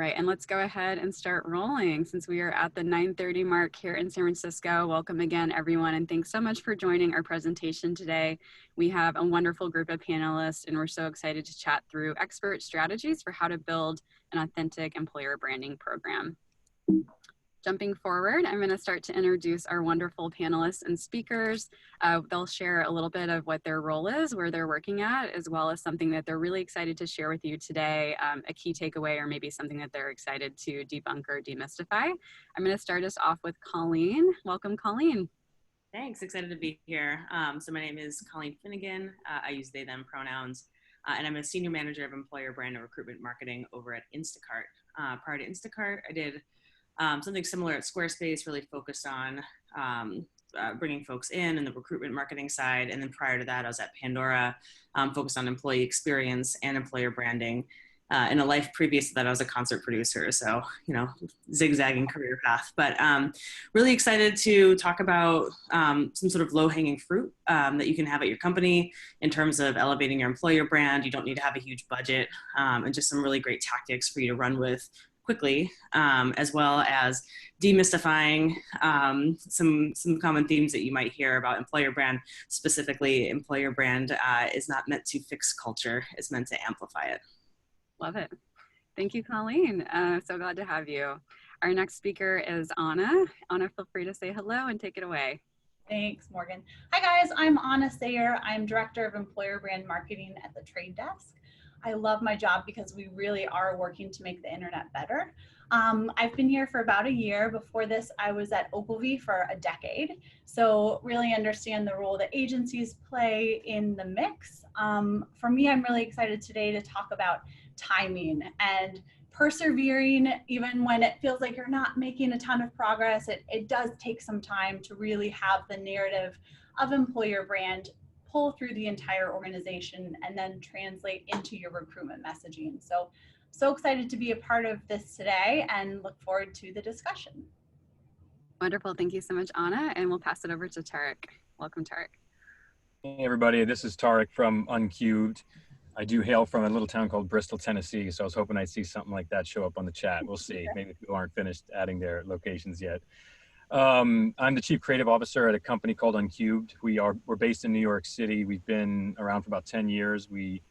right, and let's go ahead and start rolling since we are at the 9:30 mark here in San Francisco. Welcome again, everyone, and thanks so much for joining our presentation today. We have a wonderful group of panelists, and we're so excited to chat through expert strategies for how to build an authentic employer branding program. Jumping forward, I'm going to start to introduce our wonderful panelists and speakers. They'll share a little bit of what their role is, where they're working at, as well as something that they're really excited to share with you today, a key takeaway or maybe something that they're excited to debunk or demystify. I'm going to start us off with Colleen. Welcome, Colleen. Thanks, excited to be here. So my name is Colleen Finnegan. I use they, them pronouns, and I'm a senior manager of employer brand and recruitment marketing over at Instacart. Prior to Instacart, I did something similar at Squarespace, really focused on bringing folks in the recruitment marketing side. And then prior to that, I was at Pandora, focused on employee experience and employer branding. In a life previous to that, I was a concert producer. So, you know, zigzagging career path, but really excited to talk about some sort of low-hanging fruit that you can have at your company in terms of elevating your employer brand. You don't need to have a huge budget, and just some really great tactics for you to run with quickly, as well as demystifying some common themes that you might hear about employer brand. Specifically, employer brand is not meant to fix culture, it's meant to amplify it. Love it. Thank you, Colleen. So glad to have you. Our next speaker is Anna. Anna, feel free to say hello and take it away. Thanks, Morgan. Hi guys, I'm Anna Sayre. I'm Director of Employer Brand Marketing at the Trade Desk. I love my job because we really are working to make the internet better. I've been here for about a year. Before this, I was at Ogilvy for a decade. So really understand the role that agencies play in the mix. For me, I'm really excited today to talk about timing and persevering even when it feels like you're not making a ton of progress. It does take some time to really have the narrative of employer brand pull through the entire organization and then translate into your recruitment messaging. So excited to be a part of this today and look forward to the discussion. Wonderful. Thank you so much, Anna. And we'll pass it over to Tarek. Welcome, Tarek. Hey, everybody. This is Tarek from Uncubed. I do hail from a little town called Bristol, Tennessee. So I was hoping I'd see something like that show up on the chat. We'll see. Maybe people aren't finished adding their locations yet. I'm the Chief Creative Officer at a company called Uncubed. We're based in New York City. We've been around for about 10 years. We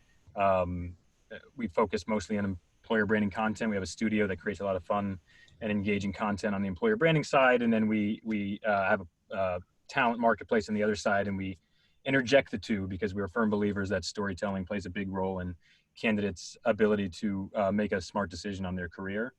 focus mostly on employer branding content. We have a studio that creates a lot of fun and engaging content on the employer branding side. And then we have a talent marketplace on the other side, and we interject the two because we're firm believers that storytelling plays a big role in candidates' ability to make a smart decision on their career.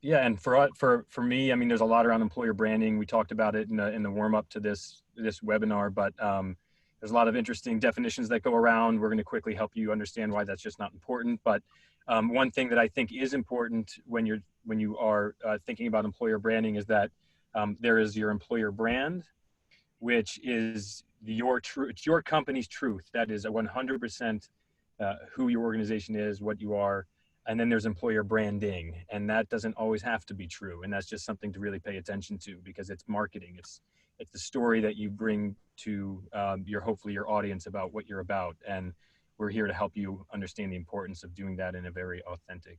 Yeah, and for me, I mean, there's a lot around employer branding. We talked about it in the warm up to this webinar, but there's a lot of interesting definitions that go around. We're going to quickly help you understand why that's just not important. But one thing that I think is important when you are thinking about employer branding is that there is your employer brand, which is it's your company's truth. That is 100% who your organization is, what you are. And then there's employer branding, and that doesn't always have to be true. And that's just something to really pay attention to because it's marketing. It's the story that you bring to hopefully your audience about what you're about. And we're here to help you understand the importance of doing that in a very authentic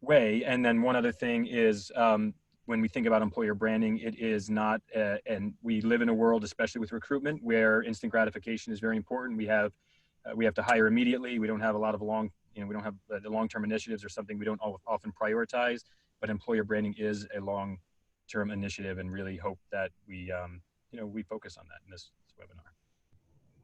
way. And then one other thing is when we think about employer branding, it is not, and we live in a world, especially with recruitment, where instant gratification is very important. We have to hire immediately. We don't have a lot of we don't have the long-term initiatives or something we don't often prioritize, but employer branding is a long-term initiative, and really hope that we focus on that in this webinar.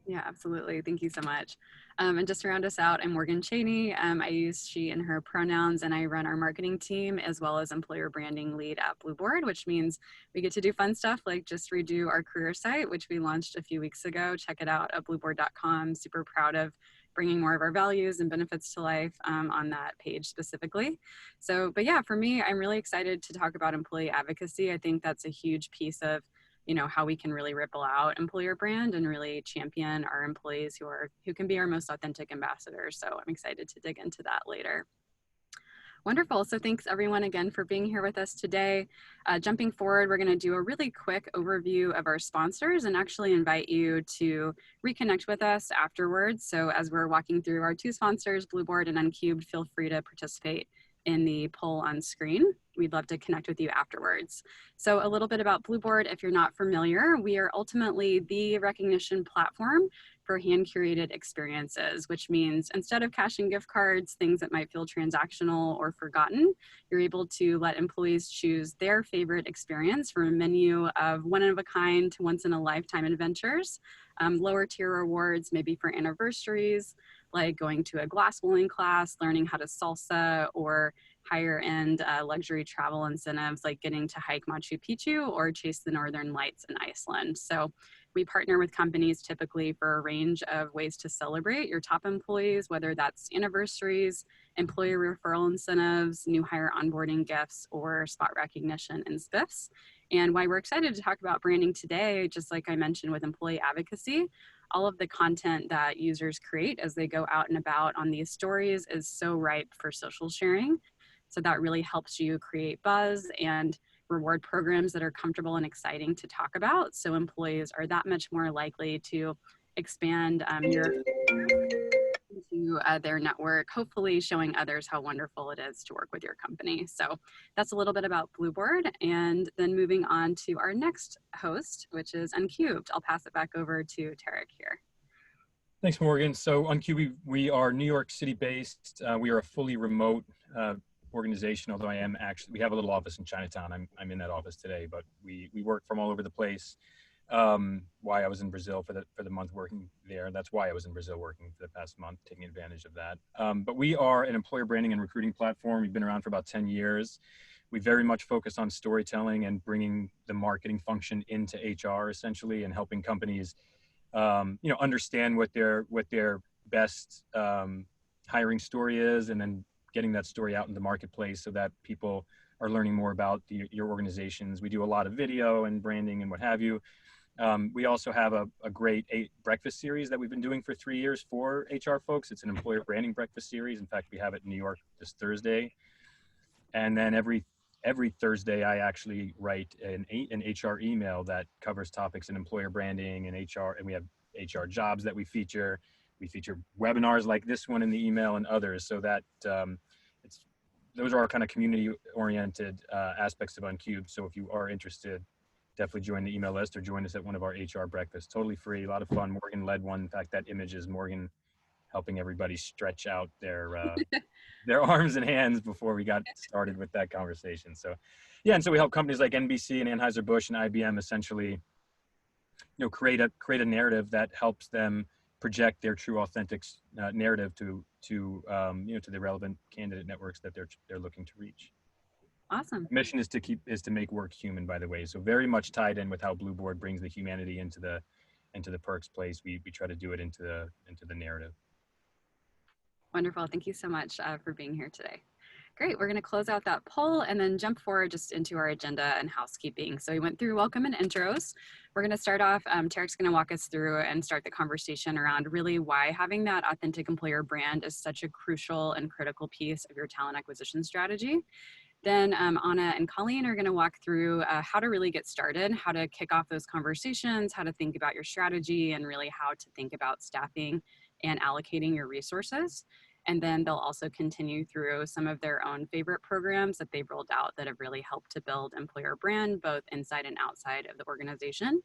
Yeah, absolutely. Thank you so much. And just to round us out, I'm Morgan Cheney. I use she and her pronouns, and I run our marketing team as well as employer branding lead at Blueboard, which means we get to do fun stuff like just redo our career site, which we launched a few weeks ago. Check it out at blueboard.com. Super proud of bringing more of our values and benefits to life on that page specifically. But yeah, for me, I'm really excited to talk about employee advocacy. I think that's a huge piece of how we can really ripple out employer brand and really champion our employees who can be our most authentic ambassadors. So I'm excited to dig into that later. Wonderful. So thanks everyone again for being here with us today. Jumping forward, we're going to do a really quick overview of our sponsors and actually invite you to reconnect with us afterwards. So as we're walking through our two sponsors, Blueboard and Uncubed, feel free to participate in the poll on screen. We'd love to connect with you afterwards. So a little bit about Blueboard, if you're not familiar, we are ultimately the recognition platform for hand-curated experiences, which means instead of cashing gift cards, things that might feel transactional or forgotten, you're able to let employees choose their favorite experience from a menu of one-of-a-kind to once-in-a-lifetime adventures, lower tier rewards, maybe for anniversaries, like going to a glass blowing class, learning how to salsa, or higher end luxury travel incentives like getting to hike Machu Picchu or chase the northern lights in Iceland. So we partner with companies typically for a range of ways to celebrate your top employees, whether that's anniversaries, employee referral incentives, new hire onboarding gifts, or spot recognition and spiffs. And why we're excited to talk about branding today, just like I mentioned with employee advocacy, all of the content that users create as they go out and about on these stories is so ripe for social sharing. So that really helps you create buzz and reward programs that are comfortable and exciting to talk about. So employees are that much more likely to expand their network, hopefully showing others how wonderful it is to work with your company. So that's a little bit about Blueboard, and then moving on to our next host, which is Uncubed. I'll pass it back over to Tarek here. Thanks, Morgan. So Uncubed, we are New York City based. We are a fully remote organization, although we have a little office in Chinatown. I'm in that office today, but we work from all over the place. Why I was in Brazil for the month working there. That's why I was in Brazil working for the past month, taking advantage of that. But we are an employer branding and recruiting platform. We've been around for about 10 years. We very much focus on storytelling and bringing the marketing function into HR essentially, and helping companies, understand what their best hiring story is, and then getting that story out in the marketplace so that people are learning more about your organizations. We do a lot of video and branding and what have you. We also have a great breakfast series that we've been doing for 3 years for HR folks. It's an employer branding breakfast series. In fact, we have it in New York this Thursday. And then every Thursday, I actually write an HR email that covers topics in employer branding and HR, and we have HR jobs that we feature. We feature webinars like this one in the email and others, so that those are our kind of community-oriented aspects of Uncubed. So if you are interested, definitely join the email list or join us at one of our HR breakfasts. Totally free, a lot of fun. Morgan led one. In fact, that image is Morgan helping everybody stretch out their arms and hands before we got started with that conversation. So yeah, and so we help companies like NBC and Anheuser-Busch and IBM essentially, create a narrative that helps them project their true authentic narrative to the relevant candidate networks that they're looking to reach. Awesome. The mission is to make work human, by the way. So very much tied in with how Blueboard brings the humanity into the perks place. We try to do it into the narrative. Wonderful. Thank you so much for being here today. Great. We're going to close out that poll and then jump forward just into our agenda and housekeeping. So we went through welcome and intros. We're going to start off, Tarek's going to walk us through and start the conversation around really why having that authentic employer brand is such a crucial and critical piece of your talent acquisition strategy. Then Anna and Colleen are going to walk through how to really get started, how to kick off those conversations, how to think about your strategy, and really how to think about staffing and allocating your resources. And then they'll also continue through some of their own favorite programs that they've rolled out that have really helped to build employer brand, both inside and outside of the organization.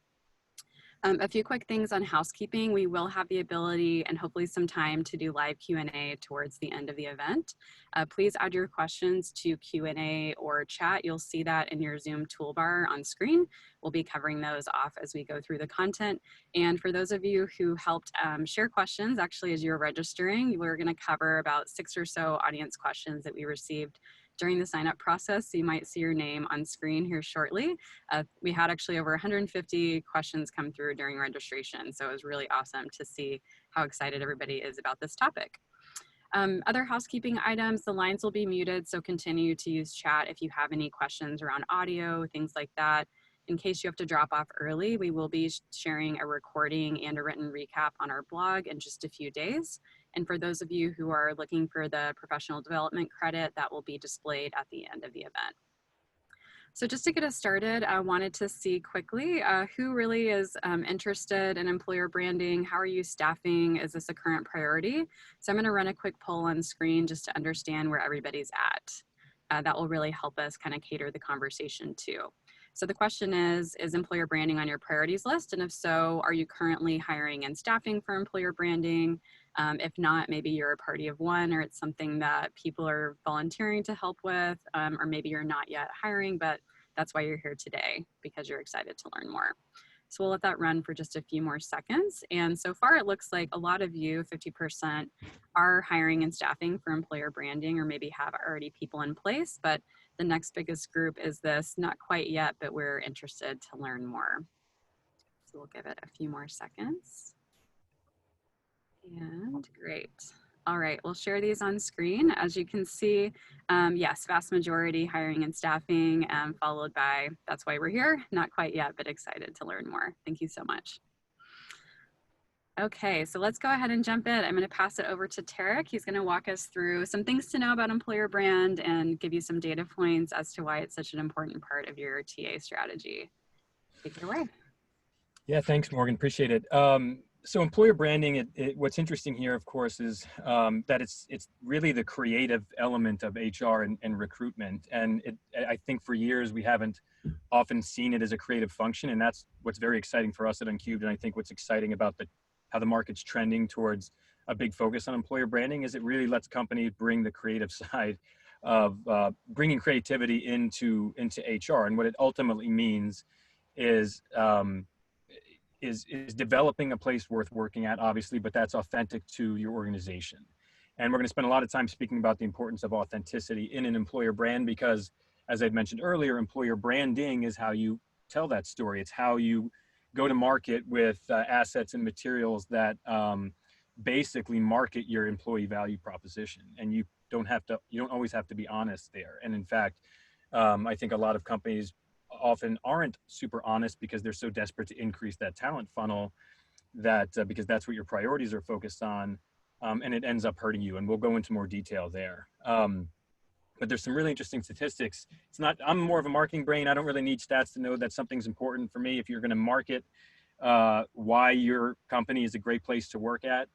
A few quick things on housekeeping. We will have the ability and hopefully some time to do live Q&A towards the end of the event. Please add your questions to Q&A or chat. You'll see that in your Zoom toolbar on screen. We'll be covering those off as we go through the content. And for those of you who helped share questions, actually as you're registering, we're going to cover about 6 or so audience questions that we received during the sign-up process. So you might see your name on screen here shortly. We had actually over 150 questions come through during registration. So it was really awesome to see how excited everybody is about this topic. Other housekeeping items, the lines will be muted, so continue to use chat if you have any questions around audio, things like that. In case you have to drop off early, we will be sharing a recording and a written recap on our blog in just a few days. And for those of you who are looking for the professional development credit, that will be displayed at the end of the event. So just to get us started, I wanted to see quickly who really is interested in employer branding. How are you staffing? Is this a current priority? So I'm going to run a quick poll on screen just to understand where everybody's at. that will really help us kind of cater the conversation to. So the question is employer branding on your priorities list? And if so, are you currently hiring and staffing for employer branding? If not, maybe you're a party of one, or it's something that people are volunteering to help with, or maybe you're not yet hiring, but that's why you're here today, because you're excited to learn more. So we'll let that run for just a few more seconds. And so far, it looks like a lot of you, 50%, are hiring and staffing for employer branding, or maybe have already people in place. But the next biggest group is this, not quite yet, but we're interested to learn more. So we'll give it a few more seconds. And great. All right, we'll share these on screen. As you can see, yes, vast majority hiring and staffing, followed by, that's why we're here. Not quite yet, but excited to learn more. Thank you so much. Okay, so let's go ahead and jump in. I'm gonna pass it over to Tarek. He's gonna walk us through some things to know about employer brand and give you some data points as to why it's such an important part of your TA strategy. Take it away. Yeah, thanks, Morgan. Appreciate it. So employer branding, what's interesting here, of course, is that it's really the creative element of HR and recruitment. And I think for years we haven't often seen it as a creative function, and that's what's very exciting for us at Uncubed. And I think what's exciting about how the market's trending towards a big focus on employer branding is it really lets companies bring the creative side of bringing creativity into HR. And what it ultimately means is developing a place worth working at, obviously, but that's authentic to your organization. And we're going to spend a lot of time speaking about the importance of authenticity in an employer brand, because as I'd mentioned earlier, employer branding is how you tell that story. It's how you go to market with assets and materials that basically market your employee value proposition. And you don't always have to be honest there. And in fact, I think a lot of companies often aren't super honest because they're so desperate to increase that talent funnel that because that's what your priorities are focused on, and it ends up hurting you. And we'll go into more detail there. But there's some really interesting statistics. I'm more of a marketing brain. I don't really need stats to know that something's important for me. If you're going to market why your company is a great place to work at,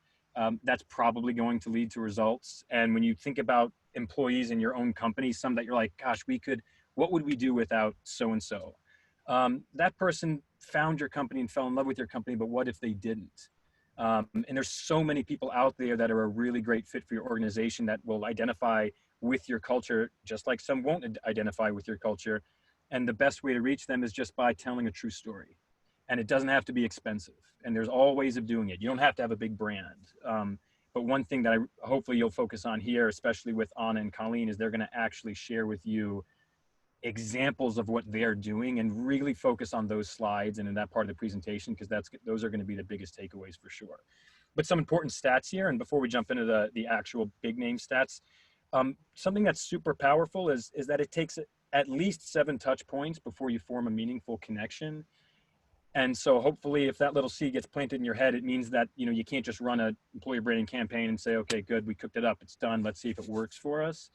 that's probably going to lead to results. And when you think about employees in your own company, some that you're like, gosh, what would we do without so-and-so? That person found your company and fell in love with your company, but what if they didn't? And there's so many people out there that are a really great fit for your organization that will identify with your culture, just like some won't identify with your culture. And the best way to reach them is just by telling a true story. And it doesn't have to be expensive. And there's all ways of doing it. You don't have to have a big brand. But one thing that hopefully you'll focus on here, especially with Anna and Colleen, is they're going to actually share with you examples of what they're doing and really focus on those slides and in that part of the presentation, because those are going to be the biggest takeaways for sure. But some important stats here, and before we jump into the actual big name stats, something that's super powerful is that it takes at least 7 touch points before you form a meaningful connection. And so hopefully if that little seed gets planted in your head, it means that you can't just run an employer branding campaign and say, okay, good, we cooked it up, it's done, let's see if it works for us.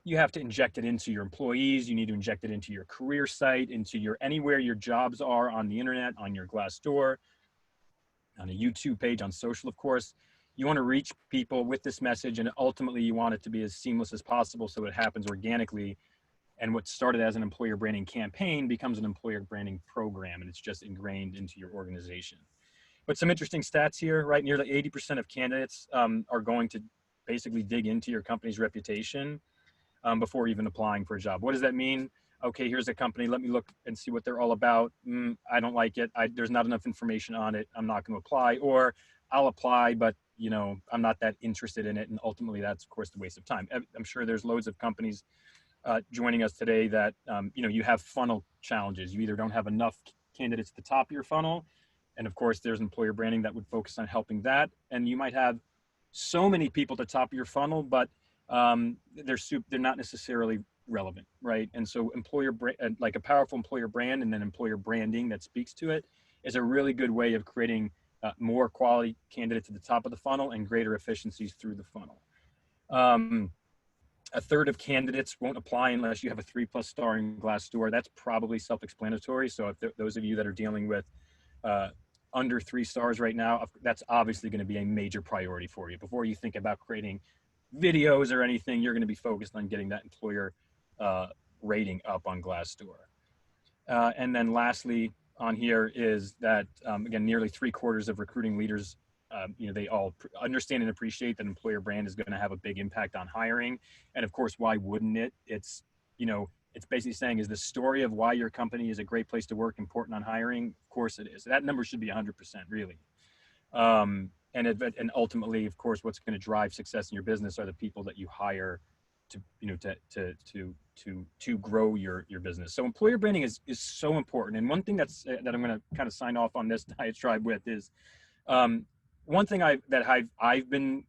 You have to inject it into your employees. You need to inject it into your career site, into anywhere your jobs are on the internet, on your Glassdoor, on a YouTube page, on social, of course. You want to reach people with this message, and ultimately you want it to be as seamless as possible so it happens organically. And what started as an employer branding campaign becomes an employer branding program, and it's just ingrained into your organization. But some interesting stats here, right? Nearly 80% of candidates are going to basically dig into your company's reputation before even applying for a job. What does that mean? Okay, here's a company, let me look and see what they're all about. I don't like it. There's not enough information on it. I'm not going to apply, or I'll apply, but I'm not that interested in it. And ultimately that's of course the waste of time. I'm sure there's loads of companies joining us today that, you have funnel challenges. You either don't have enough candidates at the top of your funnel. And of course there's employer branding that would focus on helping that. And you might have so many people at the top of your funnel, but they're not necessarily relevant, right? And so like a powerful employer brand and then employer branding that speaks to it is a really good way of creating more quality candidates at the top of the funnel and greater efficiencies through the funnel. A third of candidates won't apply unless you have a 3+ star in Glassdoor. That's probably self-explanatory. So if those of you that are dealing with under 3 stars right now, that's obviously going to be a major priority for you. Before you think about creating videos or anything, you're going to be focused on getting that employer rating up on Glassdoor. And then lastly on here is that, again, nearly 3/4 of recruiting leaders, they all understand and appreciate that employer brand is going to have a big impact on hiring. And of course, why wouldn't it? It's, it's basically saying, is the story of why your company is a great place to work important on hiring? Of course it is. That number should be 100%, really. And ultimately, of course, what's going to drive success in your business are the people that you hire to grow your business. So employer branding is so important. And one thing that I'm going to kind of sign off on this diatribe with is, one thing I've been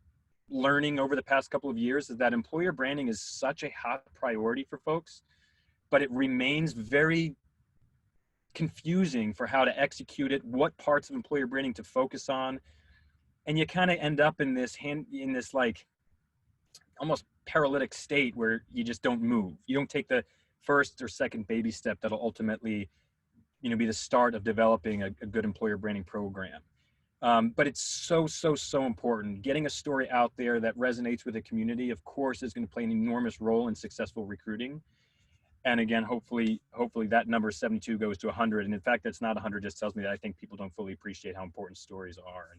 learning over the past couple of years is that employer branding is such a hot priority for folks, but it remains very confusing for how to execute it, what parts of employer branding to focus on. And you kind of end up in this like almost paralytic state where you just don't move. You don't take the first or second baby step that'll ultimately, be the start of developing a good employer branding program. But it's so important. Getting a story out there that resonates with the community, of course, is going to play an enormous role in successful recruiting. And again, hopefully that number 72 goes to 100. And in fact, that's not 100, just tells me that I think people don't fully appreciate how important stories are,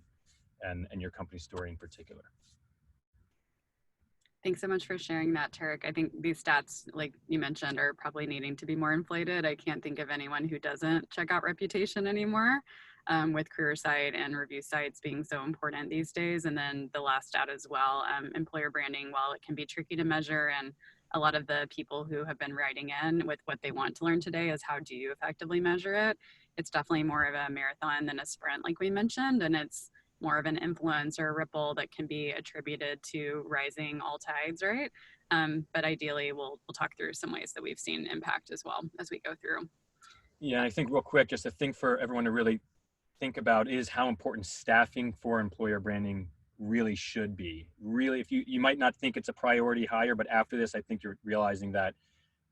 and your company's story in particular. Thanks so much for sharing that, Tarek. I think these stats, like you mentioned, are probably needing to be more inflated. I can't think of anyone who doesn't check out Reputation anymore, with career site and review sites being so important these days. And then the last stat as well, employer branding, while it can be tricky to measure, and a lot of the people who have been writing in with what they want to learn today is how do you effectively measure it? It's definitely more of a marathon than a sprint, like we mentioned, and it's more of an influence or a ripple that can be attributed to rising all tides, right? But ideally, we'll talk through some ways that we've seen impact as well as we go through. Yeah, I think real quick, just a thing for everyone to really think about is how important staffing for employer branding really should be. Really, if you might not think it's a priority hire, but after this, I think you're realizing that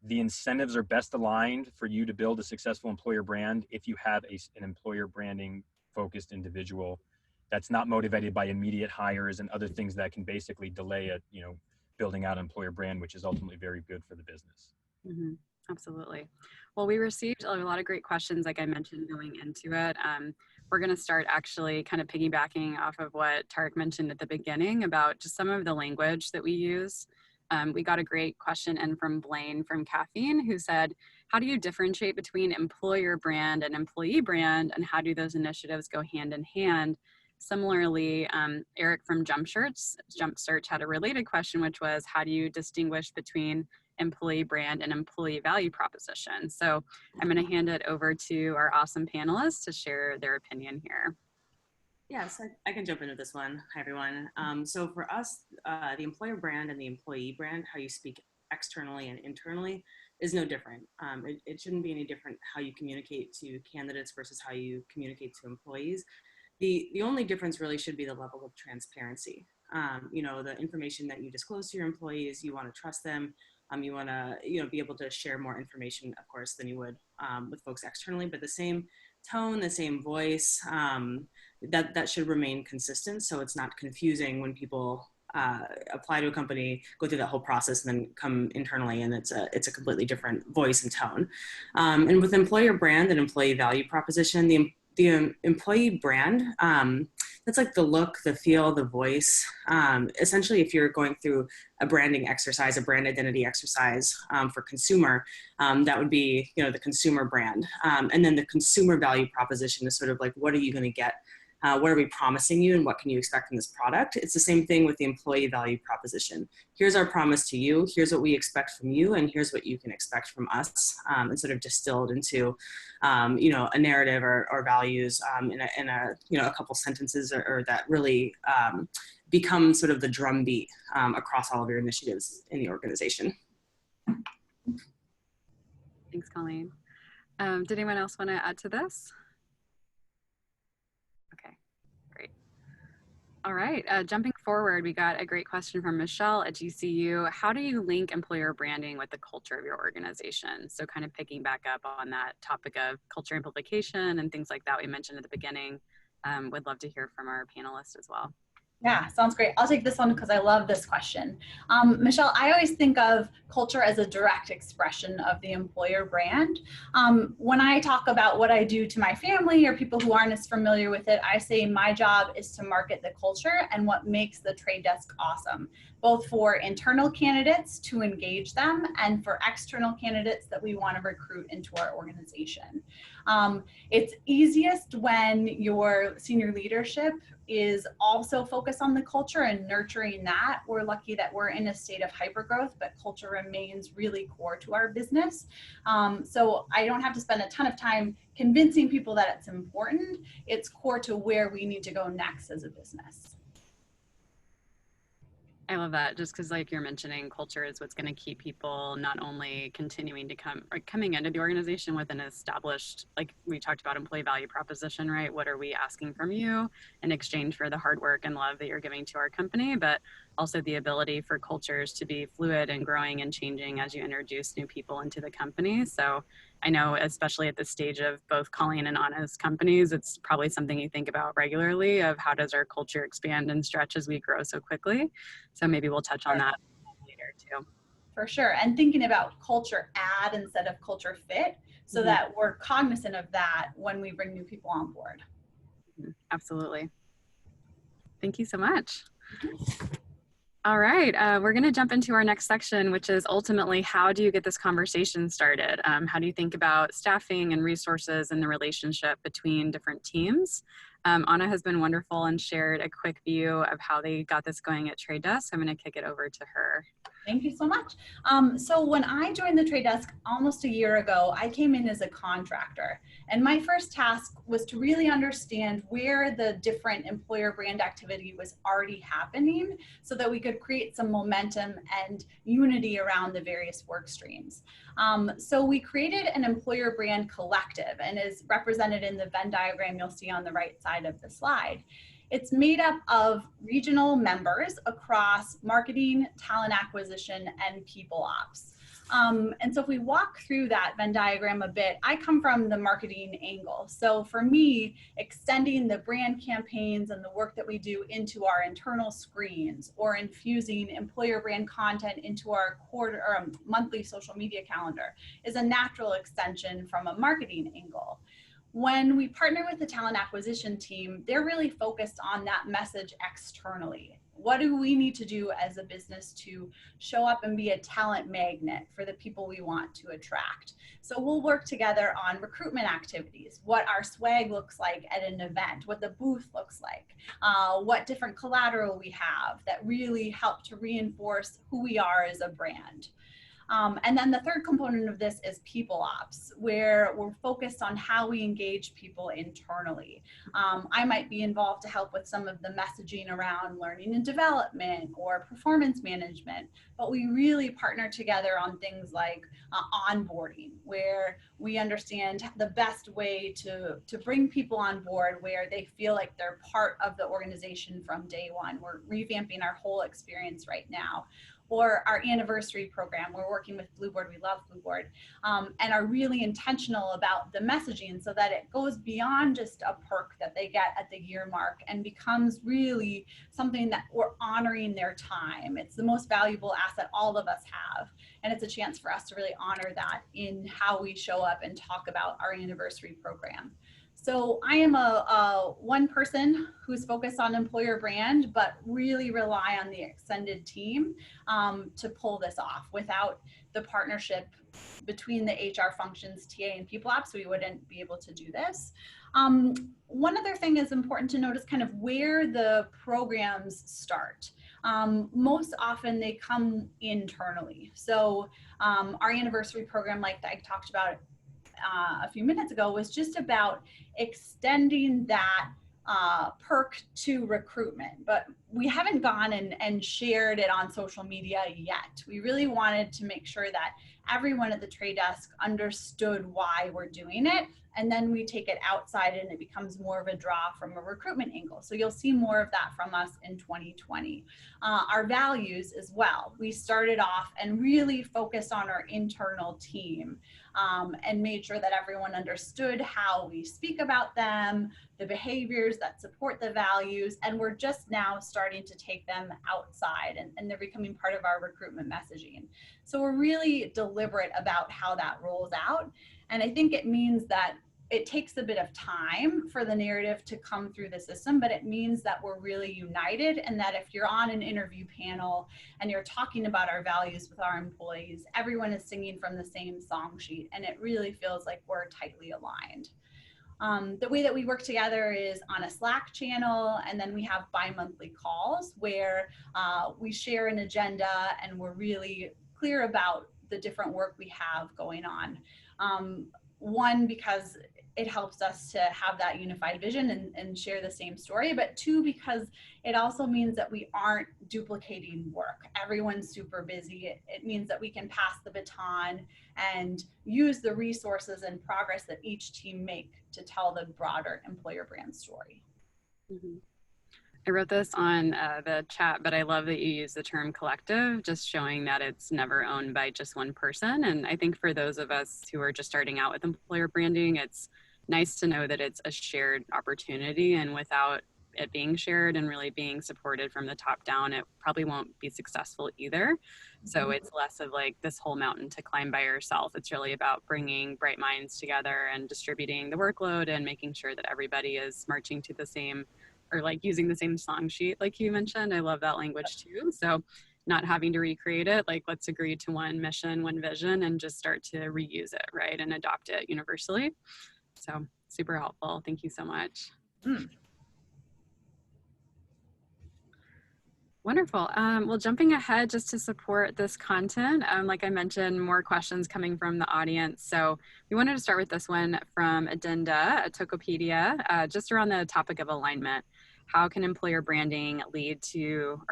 the incentives are best aligned for you to build a successful employer brand if you have an employer branding focused individual that's not motivated by immediate hires and other things that can basically delay building out an employer brand, which is ultimately very good for the business. Mm-hmm. Absolutely. Well, we received a lot of great questions, like I mentioned, going into it. We're going to start actually kind of piggybacking off of what Tarek mentioned at the beginning about just some of the language that we use. We got a great question in from Blaine from Caffeine, who said, how do you differentiate between employer brand and employee brand, and how do those initiatives go hand in hand? Similarly, Eric from Jump Search had a related question, which was, how do you distinguish between employee brand and employee value proposition? So I'm going to hand it over to our awesome panelists to share their opinion here. Yes, I can jump into this one. Hi, everyone. So for us, the employer brand and the employee brand, how you speak externally and internally, is no different. It shouldn't be any different how you communicate to candidates versus how you communicate to employees. The only difference really should be the level of transparency. The information that you disclose to your employees, you want to trust them. You want to, be able to share more information, of course, than you would with folks externally, but the same tone, the same voice, that should remain consistent. So it's not confusing when people apply to a company, go through that whole process, and then come internally, and it's a completely different voice and tone. And with employer brand and employee value proposition, the employee brand, that's like the look, the feel, the voice. Essentially, if you're going through a branding exercise, a brand identity exercise for consumer, that would be, the consumer brand. And then the consumer value proposition is sort of like, what are you going to get? What are we promising you, and what can you expect from this product? It's the same thing with the employee value proposition. Here's our promise to you. Here's what we expect from you, and here's what you can expect from us. And sort of distilled into, a narrative or values in a couple sentences, or that really become sort of the drumbeat across all of your initiatives in the organization. Thanks, Colleen. Did anyone else want to add to this? All right, jumping forward, we got a great question from Michelle at GCU. How do you link employer branding with the culture of your organization? So kind of picking back up on that topic of culture amplification and things like that we mentioned at the beginning. Would love to hear from our panelists as well. Yeah, sounds great. I'll take this one because I love this question. Michelle, I always think of culture as a direct expression of the employer brand. When I talk about what I do to my family or people who aren't as familiar with it, I say my job is to market the culture and what makes the trade desk awesome, both for internal candidates to engage them and for external candidates that we want to recruit into our organization. It's easiest when your senior leadership is also focused on the culture and nurturing that. We're lucky that we're in a state of hypergrowth, but culture remains really core to our business. So I don't have to spend a ton of time convincing people that it's important. It's core to where we need to go next as a business. I love that, just because like you're mentioning, culture is what's going to keep people not only continuing to coming into the organization with an established, like we talked about, employee value proposition, right? What are we asking from you in exchange for the hard work and love that you're giving to our company, but also the ability for cultures to be fluid and growing and changing as you introduce new people into the company. So I know, especially at the stage of both Colleen and Anna's companies, it's probably something you think about regularly of how does our culture expand and stretch as we grow so quickly. So maybe we'll touch on that later too. For sure. And thinking about culture add instead of culture fit, so that we're cognizant of that when we bring new people on board. Absolutely. Thank you so much. All right, we're going to jump into our next section, which is ultimately, how do you get this conversation started? How do you think about staffing and resources and the relationship between different teams? Anna has been wonderful and shared a quick view of how they got this going at Trade Desk. I'm going to kick it over to her. Thank you so much. So when I joined the Trade Desk almost a year ago, I came in as a contractor. And my first task was to really understand where the different employer brand activity was already happening so that we could create some momentum and unity around the various work streams. So we created an employer brand collective, and is represented in the Venn diagram you'll see on the right side of the slide. It's made up of regional members across marketing, talent acquisition, and people ops. And so if we walk through that Venn diagram a bit, I come from the marketing angle. So for me, extending the brand campaigns and the work that we do into our internal screens, or infusing employer brand content into our quarter or monthly social media calendar, is a natural extension from a marketing angle. When we partner with the talent acquisition team, they're really focused on that message externally. What do we need to do as a business to show up and be a talent magnet for the people we want to attract? So we'll work together on recruitment activities, what our swag looks like at an event, what the booth looks like, what different collateral we have that really help to reinforce who we are as a brand. And then the third component of this is people ops, where we're focused on how we engage people internally. I might be involved to help with some of the messaging around learning and development or performance management, but we really partner together on things like onboarding, where we understand the best way to bring people on board where they feel like they're part of the organization from day one. We're revamping our whole experience right now. Or our anniversary program, we're working with Blueboard, we love Blueboard, and are really intentional about the messaging so that it goes beyond just a perk that they get at the year mark and becomes really something that we're honoring their time. It's the most valuable asset all of us have, and it's a chance for us to really honor that in how we show up and talk about our anniversary program. So I am a one person who's focused on employer brand, but really rely on the extended team to pull this off. Without the partnership between the HR functions, TA and people ops, we wouldn't be able to do this. One other thing is important to notice kind of where the programs start. Most often they come internally. So our anniversary program, like I talked about a few minutes ago, was just about extending that perk to recruitment, but we haven't gone and shared it on social media yet. We really wanted to make sure that everyone at the Trade Desk understood why we're doing it, and then we take it outside and it becomes more of a draw from a recruitment angle. So you'll see more of that from us in 2020. Our values as well. We started off and really focused on our internal team and made sure that everyone understood how we speak about them, the behaviors that support the values, and we're just now starting starting to take them outside, and they're becoming part of our recruitment messaging. So we're really deliberate about how that rolls out. And I think it means that it takes a bit of time for the narrative to come through the system, but it means that we're really united, and that if you're on an interview panel and you're talking about our values with our employees, everyone is singing from the same song sheet, and it really feels like we're tightly aligned. The way that we work together is on a Slack channel, and then we have bi-monthly calls where we share an agenda and we're really clear about the different work we have going on. One, because it helps us to have that unified vision and share the same story, but two, because it also means that we aren't duplicating work. Everyone's super busy. It means that we can pass the baton and use the resources and progress that each team make to tell the broader employer brand story. Mm-hmm. I wrote this on the chat, but I love that you use the term collective, just showing that it's never owned by just one person. And I think for those of us who are just starting out with employer branding, it's nice to know that it's a shared opportunity, and without it being shared and really being supported from the top down, it probably won't be successful either. So it's less of like this whole mountain to climb by yourself. It's really about bringing bright minds together and distributing the workload and making sure that everybody is marching to the same, or like using the same song sheet, like you mentioned. I love that language too. So not having to recreate it, like let's agree to one mission, one vision, and just start to reuse it, right? And adopt it universally. So super helpful. Thank you so much. Wonderful. Well, jumping ahead just to support this content, like I mentioned, more questions coming from the audience. So we wanted to start with this one from Addenda at Tokopedia, just around the topic of alignment. How can employer branding leads help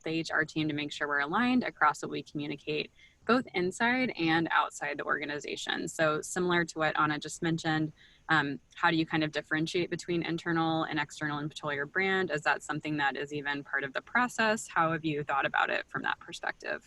the HR team to make sure we're aligned across what we communicate, both inside and outside the organization? So similar to what Anna just mentioned, how do you kind of differentiate between internal and external employer brand? Is that something that is even part of the process? How have you thought about it from that perspective?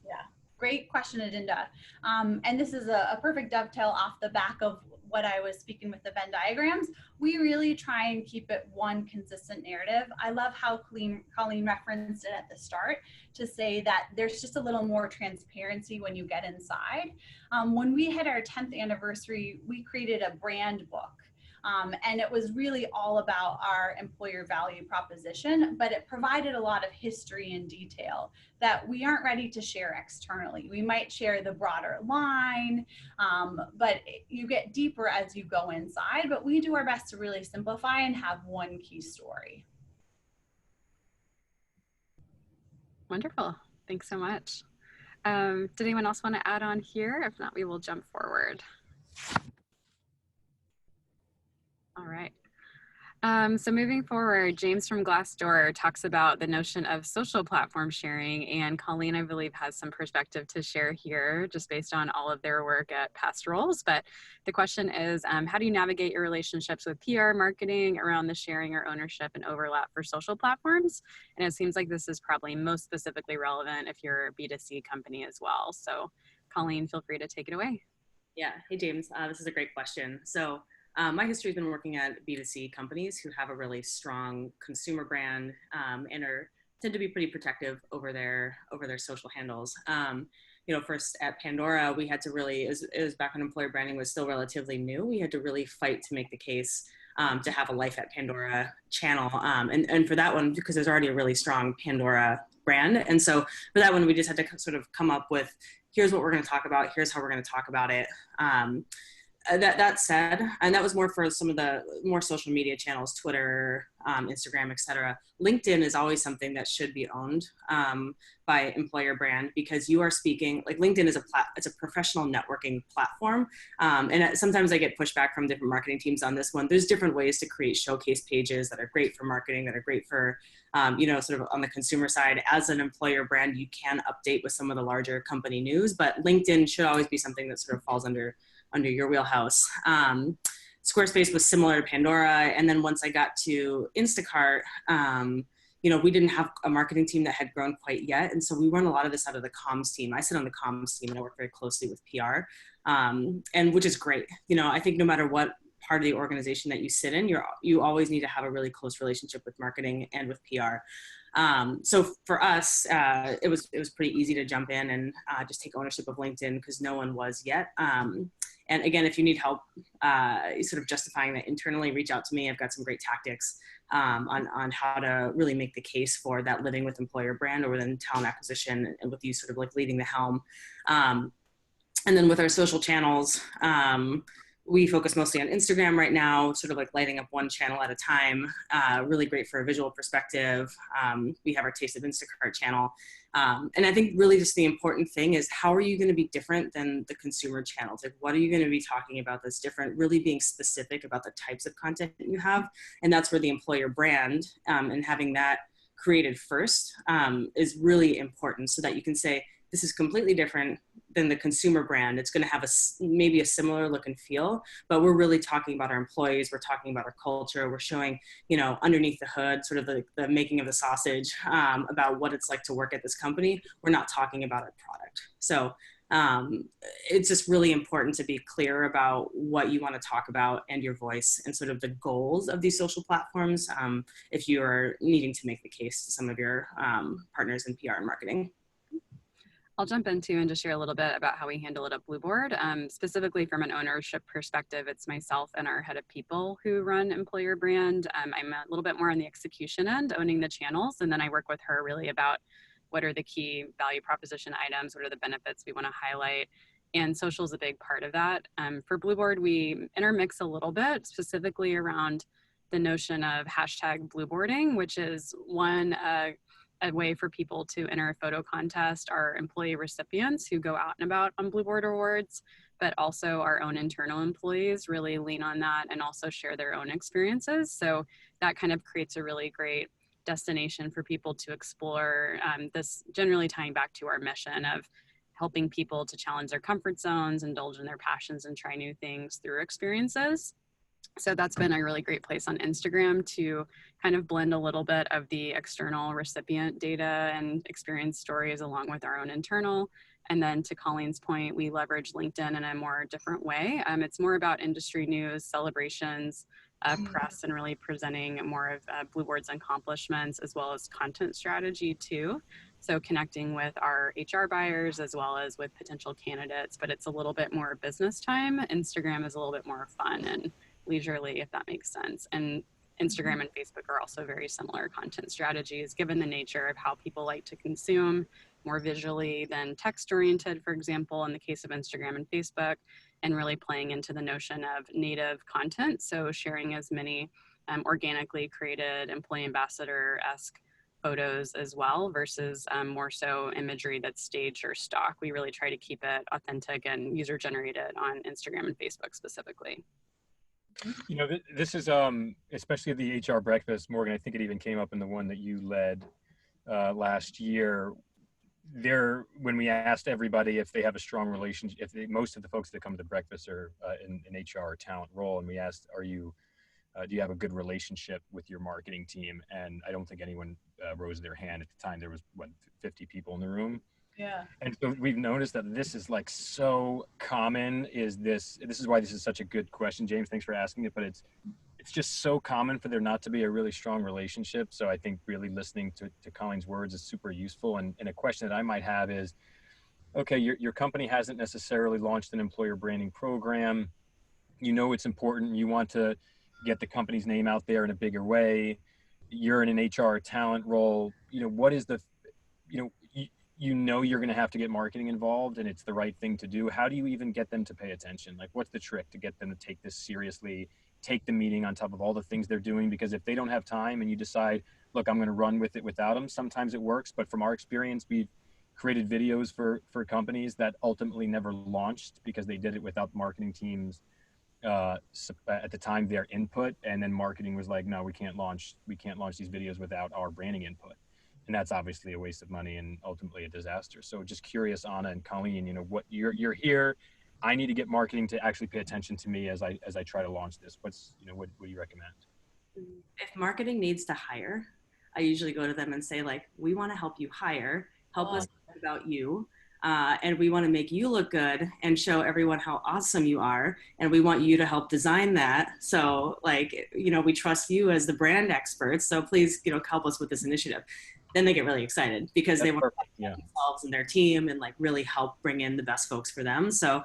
Yeah, great question, Addenda. And this is a perfect dovetail off the back of what I was speaking with the Venn diagrams. We really try and keep it one consistent narrative. I love how Colleen referenced it at the start to say that there's just a little more transparency when you get inside. When we hit our 10th anniversary, we created a brand book. And it was really all about our employer value proposition, but it provided a lot of history and detail that we aren't ready to share externally. We might share the broader line, but you get deeper as you go inside, but we do our best to really simplify and have one key story. Wonderful. Thanks so much. Did anyone else want to add on here? If not, we will jump forward. All right. So moving forward, James from Glassdoor talks about the notion of social platform sharing, and Colleen, I believe, has some perspective to share here just based on all of their work at past roles. But the question is, how do you navigate your relationships with PR marketing around the sharing or ownership and overlap for social platforms? And it seems like this is probably most specifically relevant if you're a B2C company as well. So Colleen, feel free to take it away. Yeah. Hey, James. This is a great question. So my history has been working at B2C companies who have a really strong consumer brand and tend to be pretty protective over their social handles. First at Pandora, we had to really, it was back when employer branding was still relatively new, we had to really fight to make the case to have a Life at Pandora channel. And for that one, because there's already a really strong Pandora brand. And so for that one, we just had to sort of come up with, here's what we're going to talk about, here's how we're going to talk about it. That said, and that was more for some of the more social media channels, Twitter, Instagram, etc. LinkedIn is always something that should be owned by employer brand, because you are speaking, like LinkedIn is it's a professional networking platform. And sometimes I get pushback from different marketing teams on this one. There's different ways to create showcase pages that are great for marketing, that are great for, sort of on the consumer side. As an employer brand, you can update with some of the larger company news, but LinkedIn should always be something that sort of falls under your wheelhouse. Squarespace was similar to Pandora. And then once I got to Instacart, we didn't have a marketing team that had grown quite yet. And so we run a lot of this out of the comms team. I sit on the comms team and I work very closely with PR, and which is great. I think no matter what part of the organization that you sit in, you always need to have a really close relationship with marketing and with PR. So for us, it was pretty easy to jump in and just take ownership of LinkedIn because no one was yet. And again, if you need help sort of justifying that internally, reach out to me. I've got some great tactics on how to really make the case for that living with employer brand or within talent acquisition, and with you sort of like leading the helm. And then with our social channels, we focus mostly on Instagram right now, sort of like lighting up one channel at a time. Really great for a visual perspective. We have our Taste of Instacart channel. And I think really just the important thing is, how are you going to be different than the consumer channels? Like, what are you going to be talking about that's different? Really being specific about the types of content that you have. And that's where the employer brand and having that created first is really important, so that you can say, this is completely different than the consumer brand. It's going to have maybe a similar look and feel, but we're really talking about our employees. We're talking about our culture. We're showing, underneath the hood, sort of the making of the sausage, about what it's like to work at this company. We're not talking about our product. So it's just really important to be clear about what you want to talk about and your voice and sort of the goals of these social platforms if you are needing to make the case to some of your partners in PR and marketing. I'll jump into and just share a little bit about how we handle it at Blueboard. Specifically from an ownership perspective, it's myself and our head of people who run employer brand. I'm a little bit more on the execution end, owning the channels, and then I work with her really about what are the key value proposition items, what are the benefits we want to highlight, and social is a big part of that. For Blueboard, we intermix a little bit, specifically around the notion of hashtag Blueboarding, which is a way for people to enter a photo contest, our employee recipients who go out and about on Blueboard Awards, but also our own internal employees really lean on that and also share their own experiences. So that kind of creates a really great destination for people to explore, this generally tying back to our mission of helping people to challenge their comfort zones, indulge in their passions, and try new things through experiences. So that's been a really great place on Instagram to kind of blend a little bit of the external recipient data and experience stories along with our own internal. And then to Colleen's point, we leverage LinkedIn in a more different way. It's more about industry news, celebrations, press, and really presenting more of Blueboard's accomplishments, as well as content strategy too. So connecting with our HR buyers as well as with potential candidates, but it's a little bit more business time. Instagram is a little bit more fun and leisurely, if that makes sense. And Instagram and Facebook are also very similar content strategies, given the nature of how people like to consume, more visually than text oriented, for example, in the case of Instagram and Facebook, and really playing into the notion of native content. So sharing as many organically created employee ambassador-esque photos as well, versus more so imagery that's staged or stock. We really try to keep it authentic and user generated on Instagram and Facebook specifically. This is especially the HR breakfast, Morgan. I think it even came up in the one that you led last year. When we asked everybody if they have a strong relationship, most of the folks that come to the breakfast are in HR or talent role, and we asked, do you have a good relationship with your marketing team? And I don't think anyone rose their hand at the time. There was 50 people in the room. Yeah. And so we've noticed that this is like so common. This is why this is such a good question, James. Thanks for asking it. But it's just so common for there not to be a really strong relationship. So I think really listening to Colleen's words is super useful. And a question that I might have is, okay, your company hasn't necessarily launched an employer branding program. It's important. You want to get the company's name out there in a bigger way. You're in an HR talent role. What is you're going to have to get marketing involved, and it's the right thing to do. How do you even get them to pay attention? Like, what's the trick to get them to take this seriously, take the meeting on top of all the things they're doing? Because if they don't have time and you decide, look, I'm going to run with it without them, sometimes it works. But from our experience, we've created videos for companies that ultimately never launched because they did it without the marketing teams at the time, their input. And then marketing was like, no, we can't launch these videos without our branding input. And that's obviously a waste of money and ultimately a disaster. So just curious, Anna and Colleen, what you're here. I need to get marketing to actually pay attention to me as I try to launch this. What do you recommend? If marketing needs to hire, I usually go to them and say, like, we want to help you hire. Help us talk about you. and we want to make you look good and show everyone how awesome you are. And we want you to help design that. So like, we trust you as the brand experts. So please, help us with this initiative. Then they get really excited because they want to themselves and their team and like really help bring in the best folks for them. So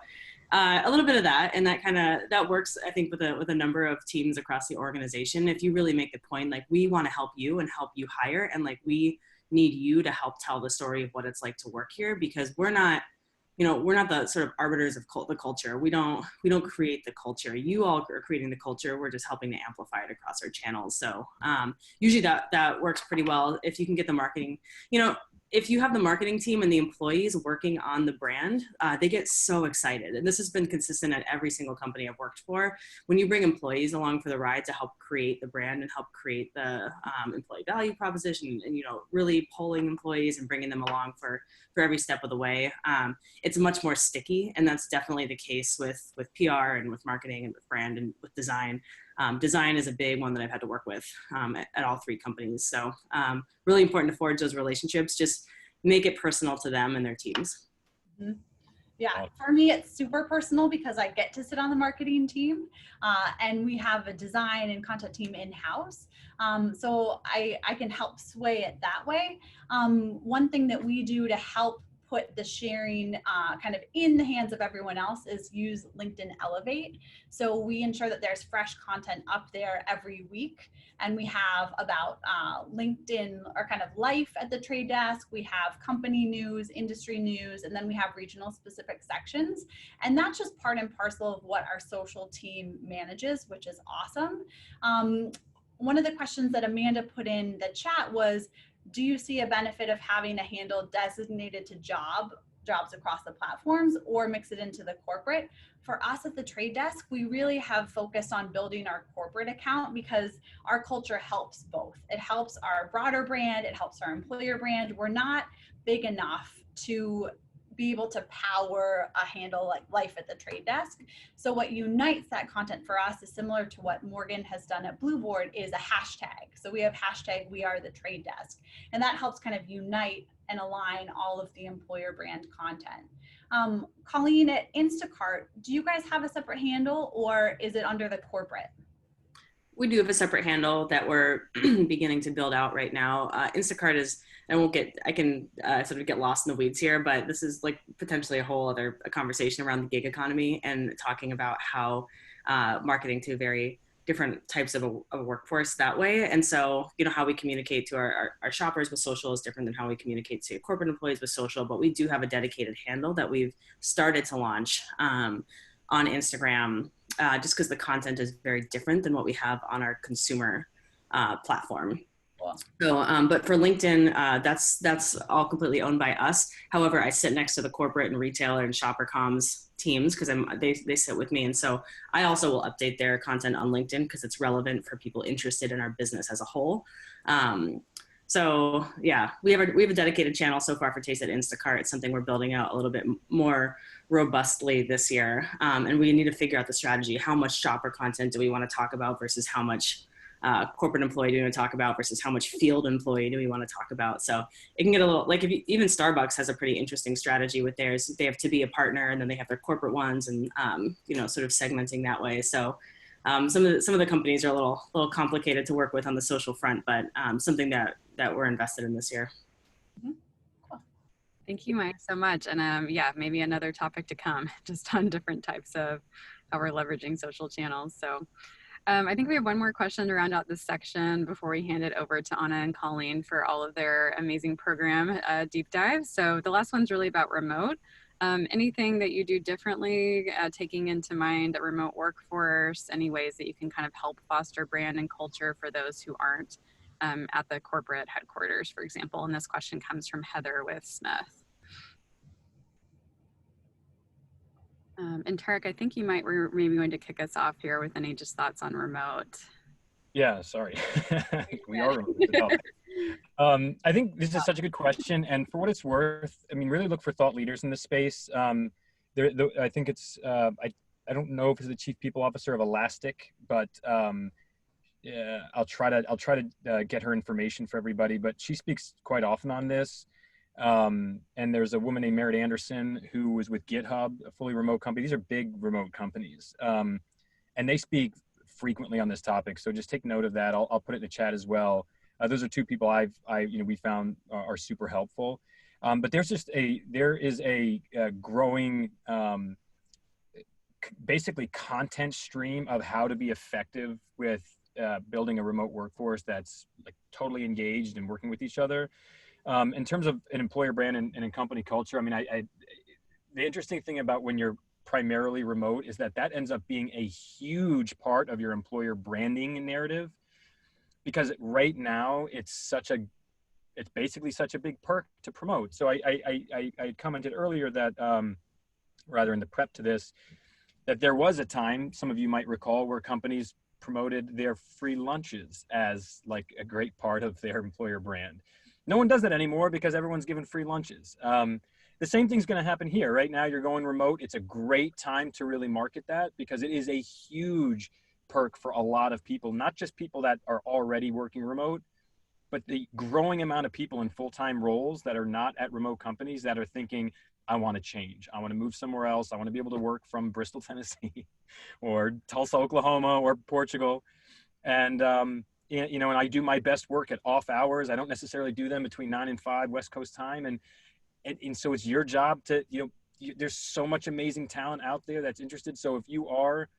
a little bit of that, and that works, I think, with a number of teams across the organization. If you really make the point, like, we want to help you and help you hire, and like, we need you to help tell the story of what it's like to work here, because we're not the sort of arbiters of the culture. We don't create the culture. You all are creating the culture. We're just helping to amplify it across our channels. So usually that works pretty well if you can get the marketing, if you have the marketing team and the employees working on the brand, they get so excited. And this has been consistent at every single company I've worked for. When you bring employees along for the ride to help create the brand and help create the employee value proposition, and really pulling employees and bringing them along for every step of the way, it's much more sticky. And that's definitely the case with PR and with marketing and with brand and with design. Design is a big one that I've had to work with at all three companies. So really important to forge those relationships, just make it personal to them and their teams. Mm-hmm. Yeah, for me, it's super personal because I get to sit on the marketing team and we have a design and content team in-house. So I can help sway it that way. One thing that we do to help put the sharing kind of in the hands of everyone else is use LinkedIn Elevate. So we ensure that there's fresh content up there every week. And we have about LinkedIn or kind of life at the trade desk. We have company news, industry news, and then we have regional specific sections. And that's just part and parcel of what our social team manages, which is awesome. One of the questions that Amanda put in the chat was, do you see a benefit of having a handle designated to jobs across the platforms, or mix it into the corporate? For us at the trade desk, we really have focused on building our corporate account because our culture helps both. It helps our broader brand, it helps our employer brand. We're not big enough to be able to power a handle like life at the trade desk. So what unites that content for us is similar to what Morgan has done at Blueboard, is a hashtag. So we have hashtag We Are the Trade Desk, and that helps kind of unite and align all of the employer brand content. Colleen, at Instacart, do you guys have a separate handle, or is it under the corporate? We do have a separate handle that we're beginning to build out right now. Instacart is, I can sort of get lost in the weeds here, but this is like potentially a whole other conversation around the gig economy and talking about how marketing to very different types of a workforce that way. And so, how we communicate to our shoppers with social is different than how we communicate to corporate employees with social, but we do have a dedicated handle that we've started to launch on Instagram, just because the content is very different than what we have on our consumer platform. Cool. So, but for LinkedIn, that's all completely owned by us. However, I sit next to the corporate and retailer and shopper comms teams because they sit with me, and so I also will update their content on LinkedIn because it's relevant for people interested in our business as a whole. So yeah, we have a dedicated channel so far for Taste at Instacart. It's something we're building out a little bit more robustly this year, and we need to figure out the strategy. How much shopper content do we want to talk about versus how much corporate employee do we want to talk about versus how much field employee do we want to talk about? So it can get a little, like, even Starbucks has a pretty interesting strategy with theirs. They have to be a partner, and then they have their corporate ones, and sort of segmenting that way. So some of the companies are a little complicated to work with on the social front, but something that we're invested in this year. Mm-hmm. Cool. Thank you, Mike, so much. And yeah, maybe another topic to come, just on different types of how we're leveraging social channels. So I think we have one more question to round out this section before we hand it over to Anna and Colleen for all of their amazing program deep dives. So the last one's really about remote. Anything that you do differently, taking into mind a remote workforce, any ways that you can kind of help foster brand and culture for those who aren't at the corporate headquarters, for example? And this question comes from Heather with Smith. And Tarek, I think you might maybe going to kick us off here with any just thoughts on remote. Yeah, sorry. We are remote. I think this is such a good question, and for what it's worth, I mean, really look for thought leaders in this space. I think it's I don't know if it's the chief people officer of Elastic, but I'll try to get her information for everybody. But she speaks quite often on this. And there's a woman named Merritt Anderson who was with GitHub, a fully remote company. These are big remote companies. And they speak frequently on this topic. So just take note of that. I'll put it in the chat as well. Those are two people we found are super helpful. But there is a growing, basically content stream of how to be effective with building a remote workforce that's like totally engaged and working with each other. In terms of an employer brand and in company culture, I mean, the interesting thing about when you're primarily remote is that ends up being a huge part of your employer branding narrative, because right now it's basically such a big perk to promote. So I commented earlier that rather in the prep to this, that there was a time, some of you might recall, where companies promoted their free lunches as like a great part of their employer brand. No one does that anymore because everyone's given free lunches. The same thing's going to happen here. Right now you're going remote. It's a great time to really market that, because it is a huge perk for a lot of people, not just people that are already working remote, but the growing amount of people in full-time roles that are not at remote companies that are thinking, I want to change. I want to move somewhere else. I want to be able to work from Bristol, Tennessee or Tulsa, Oklahoma or Portugal. And, and I do my best work at off hours. I don't necessarily do them between 9 and 5 West Coast time. And so it's your job to, there's so much amazing talent out there that's interested. So if you are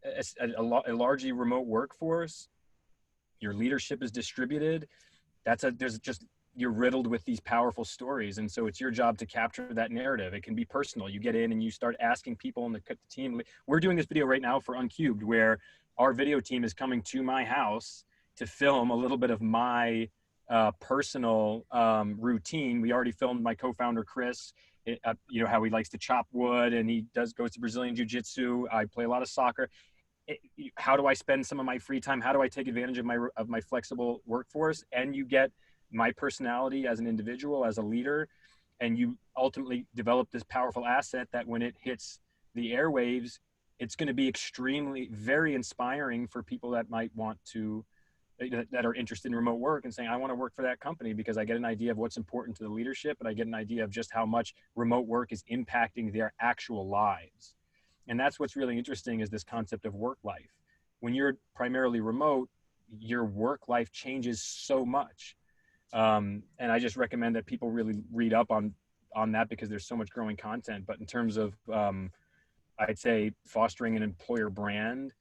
a largely remote workforce, your leadership is distributed, you're riddled with these powerful stories. And so it's your job to capture that narrative. It can be personal. You get in and you start asking people in the team. We're doing this video right now for Uncubed, where our video team is coming to my house to film a little bit of my personal routine. We already filmed my co-founder, Chris, how he likes to chop wood, and he goes to Brazilian Jiu-Jitsu. I play a lot of soccer. How do I spend some of my free time? How do I take advantage of my flexible workforce? And you get my personality as an individual, as a leader, and you ultimately develop this powerful asset that when it hits the airwaves, it's going to be very inspiring for people that might want to, that are interested in remote work and saying, I want to work for that company because I get an idea of what's important to the leadership, and I get an idea of just how much remote work is impacting their actual lives. And that's what's really interesting, is this concept of work life. When you're primarily remote, your work life changes so much. And I just recommend that people really read up on that, because there's so much growing content. But in terms of, I'd say, fostering an employer brand,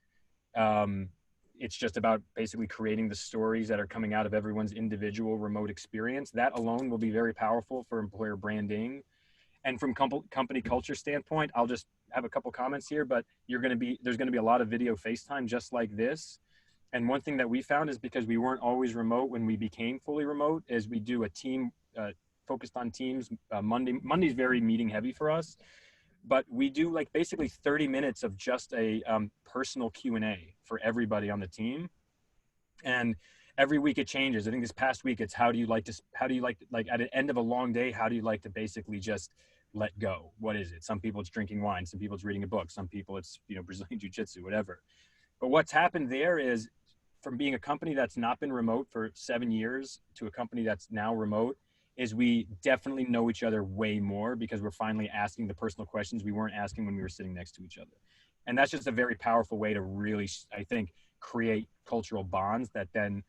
it's just about basically creating the stories that are coming out of everyone's individual remote experience. That alone will be very powerful for employer branding. And from company culture standpoint, I'll just have a couple comments here, but there's going to be a lot of video FaceTime just like this. And one thing that we found is, because we weren't always remote when we became fully remote, is we do a team focused on teams. Monday's very meeting heavy for us, but we do like basically 30 minutes of just a personal Q&A for everybody on the team. And every week it changes. I think this past week it's how do you like at the end of a long day, how do you like to basically just let go? What is it? Some people it's drinking wine, some people it's reading a book, some people it's Brazilian Jiu-Jitsu, whatever. But what's happened there is, from being a company that's not been remote for 7 years to a company that's now remote, is we definitely know each other way more, because we're finally asking the personal questions we weren't asking when we were sitting next to each other. And that's just a very powerful way to really, I think, create cultural bonds that then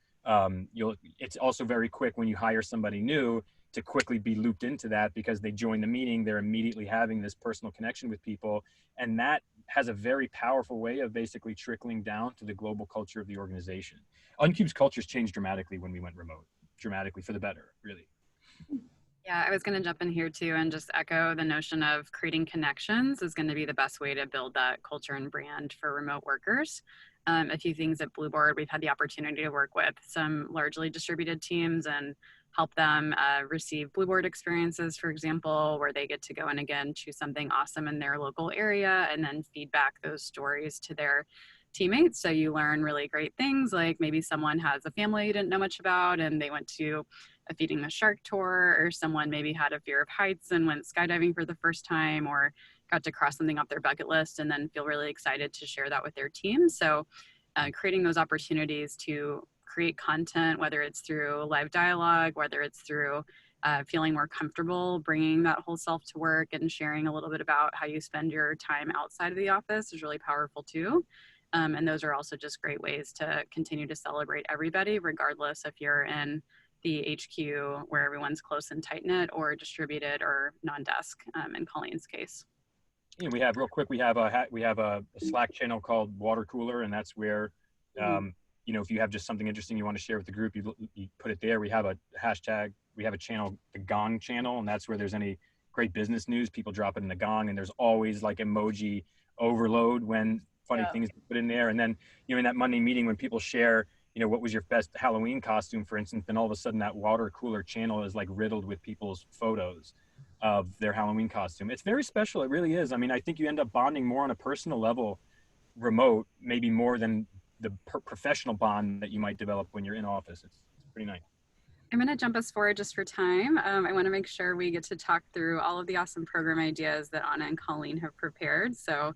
it's also very quick when you hire somebody new to quickly be looped into that, because they join the meeting, they're immediately having this personal connection with people. And that has a very powerful way of basically trickling down to the global culture of the organization. Uncubed's culture's changed dramatically when we went remote, dramatically for the better, really. Yeah, I was going to jump in here too and just echo the notion of creating connections is going to be the best way to build that culture and brand for remote workers. A few things at Blueboard, we've had the opportunity to work with some largely distributed teams and help them receive Blueboard experiences, for example, where they get to go and again choose something awesome in their local area and then feedback those stories to their teammates. So you learn really great things, like maybe someone has a family you didn't know much about and they went to a Feeding the Shark tour, or someone maybe had a fear of heights and went skydiving for the first time, or got to cross something off their bucket list and then feel really excited to share that with their team. So creating those opportunities to create content, whether it's through live dialogue, whether it's through feeling more comfortable bringing that whole self to work and sharing a little bit about how you spend your time outside of the office is really powerful too. And those are also just great ways to continue to celebrate everybody, regardless if you're in the HQ where everyone's close and tight knit or distributed or non-desk in Colleen's case. Yeah, we have real quick. We have a Slack channel called Water Cooler, and that's where, you know, if you have just something interesting you want to share with the group, you put it there. We have a hashtag. We have a channel, the Gong channel, and that's where there's any great business news. People drop it in the Gong, and there's always like emoji overload when funny things put in there. And then, you know, in that Monday meeting when people share, you know, what was your best Halloween costume, for instance, then all of a sudden that Water Cooler channel is like riddled with people's photos of their Halloween costume. It's very special. It really is. I mean, I think you end up bonding more on a personal level, remote, maybe more than the professional bond that you might develop when you're in office. It's pretty nice. I'm going to jump us forward just for time. I want to make sure we get to talk through all of the awesome program ideas that Anna and Colleen have prepared. So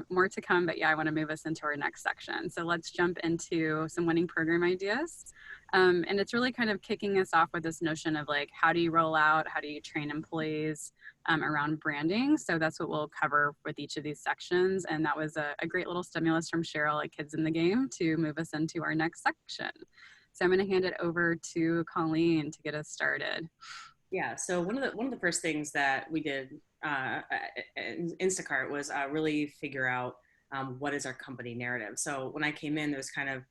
more to come, but yeah, I want to move us into our next section. So let's jump into some winning program ideas. And it's really kind of kicking us off with this notion of like, how do you roll out, how do you train employees around branding? So that's what we'll cover with each of these sections. And that was a great little stimulus from Cheryl at Kids in the Game to move us into our next section. So I'm going to hand it over to Colleen to get us started. Yeah. So one of the first things that we did in Instacart was really figure out what is our company narrative. So when I came in, there was kind of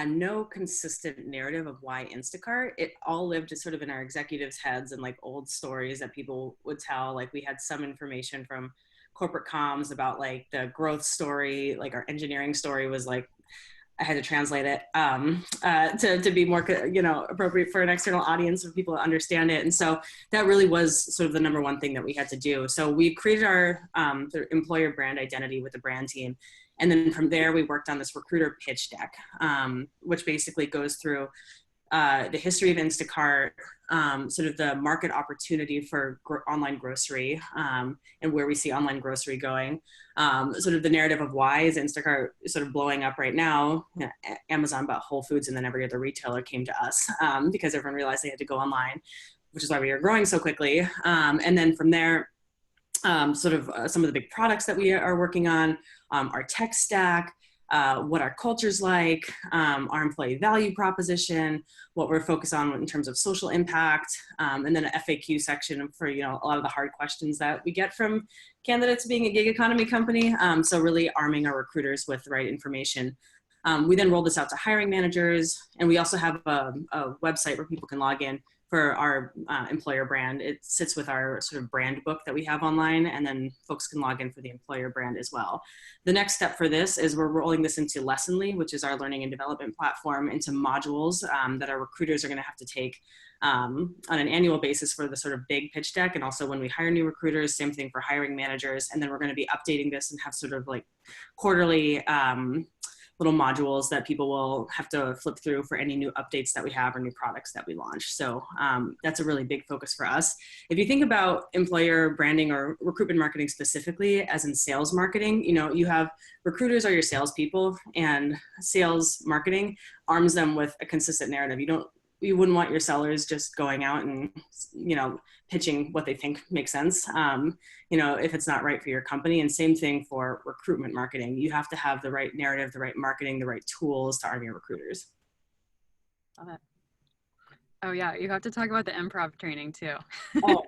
no consistent narrative of why Instacart. It all lived sort of in our executives' heads and like old stories that people would tell. Like we had some information from corporate comms about like the growth story, like our engineering story was like, I had to translate it to be more, you know, appropriate for an external audience for people to understand it. And so that really was sort of the number one thing that we had to do. So we created our employer brand identity with the brand team. And then from there, we worked on this recruiter pitch deck, which basically goes through the history of Instacart, sort of the market opportunity for online grocery and where we see online grocery going, sort of the narrative of why is Instacart sort of blowing up right now. You know, Amazon bought Whole Foods and then every other retailer came to us because everyone realized they had to go online, which is why we are growing so quickly. And then from there, sort of some of the big products that we are working on, our tech stack, what our culture's like, our employee value proposition, what we're focused on in terms of social impact, and then an FAQ section for, you know, a lot of the hard questions that we get from candidates being a gig economy company. So really arming our recruiters with the right information. We then rolled this out to hiring managers, and we also have a website where people can log in for our employer brand. It sits with our sort of brand book that we have online, and then folks can log in for the employer brand as well. The next step for this is we're rolling this into Lessonly, which is our learning and development platform, into modules that our recruiters are going to have to take on an annual basis for the sort of big pitch deck. And also when we hire new recruiters, same thing for hiring managers. And then we're going to be updating this and have sort of like quarterly little modules that people will have to flip through for any new updates that we have or new products that we launch. So that's a really big focus for us. If you think about employer branding or recruitment marketing specifically, as in sales marketing, you know, you have recruiters are your salespeople, and sales marketing arms them with a consistent narrative. You wouldn't want your sellers just going out and, you know, pitching what they think makes sense, you know, if it's not right for your company. And same thing for recruitment marketing. You have to have the right narrative, the right marketing, the right tools to arm your recruiters. Love it. Oh yeah, you have to talk about the improv training too. Oh.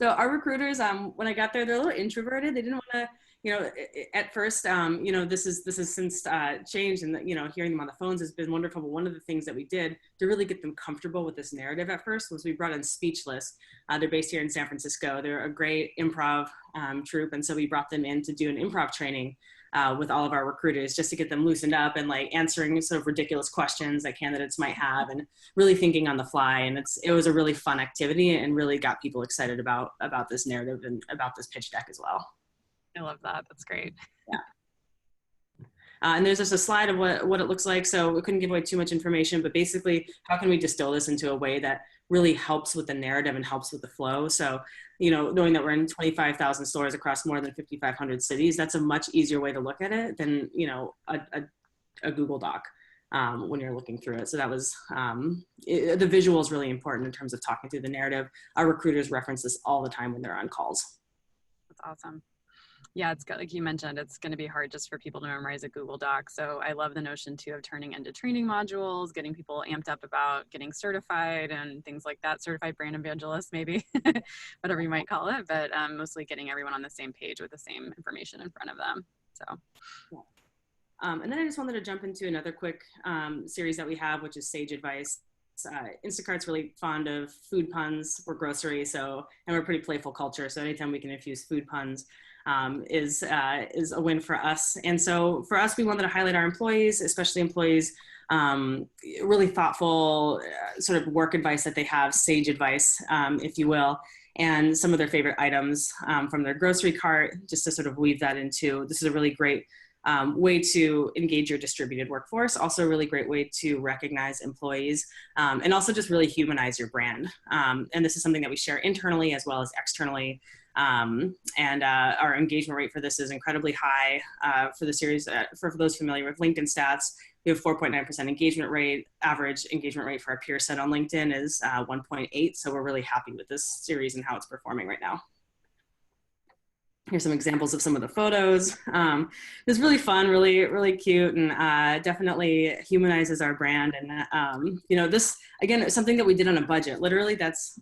So our recruiters, when I got there, they're a little introverted. They didn't want to, you know, at first, you know, this is since changed, and, you know, hearing them on the phones has been wonderful. But one of the things that we did to really get them comfortable with this narrative at first was we brought in Speechless. They're based here in San Francisco. They're a great improv troupe. And so we brought them in to do an improv training with all of our recruiters, just to get them loosened up and like answering sort of ridiculous questions that candidates might have and really thinking on the fly. And it was a really fun activity and really got people excited about this narrative and about this pitch deck as well. I love that. That's great. Yeah. And there's just a slide of what it looks like. So we couldn't give away too much information, but basically, how can we distill this into a way that really helps with the narrative and helps with the flow? So, you know, knowing that we're in 25,000 stores across more than 5,500 cities, that's a much easier way to look at it than, you know, a Google Doc. when you're looking through it. So that was, the visual is really important in terms of talking through the narrative. Our recruiters reference this all the time when they're on calls. That's awesome. Yeah, it's got, like you mentioned, it's going to be hard just for people to memorize a Google Doc. So I love the notion too of turning into training modules, getting people amped up about getting certified and things like that. Certified brand evangelist, maybe, whatever you might call it, but mostly getting everyone on the same page with the same information in front of them. So. And then I just wanted to jump into another quick series that we have, which is Sage Advice. Instacart's really fond of food puns. We're grocery, and we're a pretty playful culture. So anytime we can infuse food puns is a win for us. And so for us, we wanted to highlight our employees, especially employees, really thoughtful sort of work advice that they have, sage advice, if you will, and some of their favorite items from their grocery cart, just to sort of weave that into, this is a really great way to engage your distributed workforce, also a really great way to recognize employees, and also just really humanize your brand. And this is something that we share internally as well as externally. And our engagement rate for this is incredibly high for the series. For those familiar with LinkedIn stats, we have 4.9% engagement rate. Average engagement rate for our peer set on LinkedIn is 1.8. So we're really happy with this series and how it's performing right now. Here's some examples of some of the photos. It's really fun, really cute, and definitely humanizes our brand. And you know, this again is something that we did on a budget. Literally, that's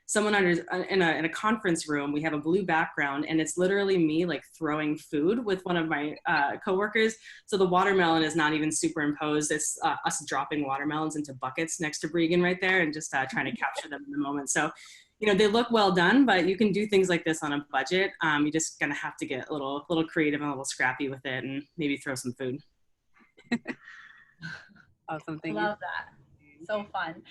someone in a conference room. We have a blue background, and it's literally me like throwing food with one of my coworkers. So the watermelon is not even superimposed. It's us dropping watermelons into buckets next to Bregan right there, and just trying to capture them in the moment. So, you know, they look well done, but you can do things like this on a budget. You just gonna have to get a little creative and a little scrappy with it, and maybe throw some food. Awesome, thank you. Love that. So fun.